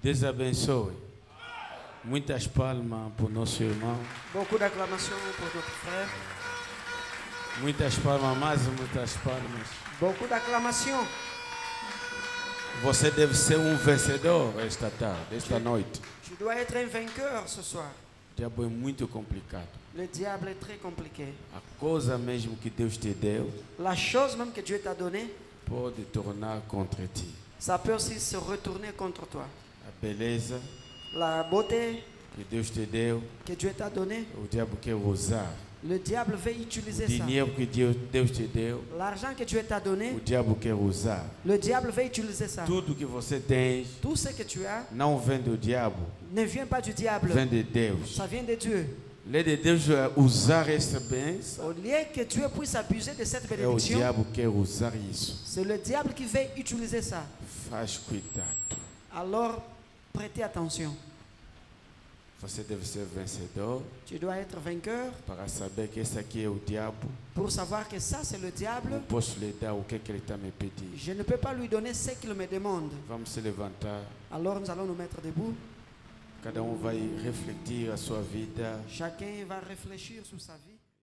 Deus abençoe. Muitas palmas para o nosso irmão. Beaucoup d'acclamations pour notre frère. Muitas palmas, mais muitas palmas. Beaucoup d'acclamations. Você deve ser um vencedor esta tarde, esta noite. Tu dois être un vainqueur ce soir. O diabo é muito complicado. Le diable est très compliqué. A coisa mesmo que Deus te deu La chose même que Dieu t'a donnée, pode tornar contra ti. ça peut aussi se retourner contre toi. A beleza La beauté que Deus te deu, que Dieu t'a donnée, o diabo quer usar. le diable veut O utiliser ça. dinheiro que Deus te deu, L'argent que Dieu t'a donné, o diabo quer usar. le diable veut utiliser ça. Tudo que você tem Tout ce que tu as não vem do diabo, ne vient pas du diable, vem de Deus. ça vient de Dieu. Lei de Deus é usar essa bênção. Au lieu que Dieu puisse abuser de cette É o bénédiction, diabo que quer usar isso. c'est le diable qui veut utiliser ça. Faz cuidado. Alors, prêtez attention. Você deve ser vencedor Tu dois être vainqueur para saber que esse aqui é o diabo. pour savoir que ça, c'est le diable. Não posso lhe dar o que ele está me pedindo. Je ne peux pas lui donner ce qu'il me demande. Vamos se levantar. Alors, nous allons nous mettre debout. Cada vai refletir a sua vida. Chacun va réfléchir sur sa vie.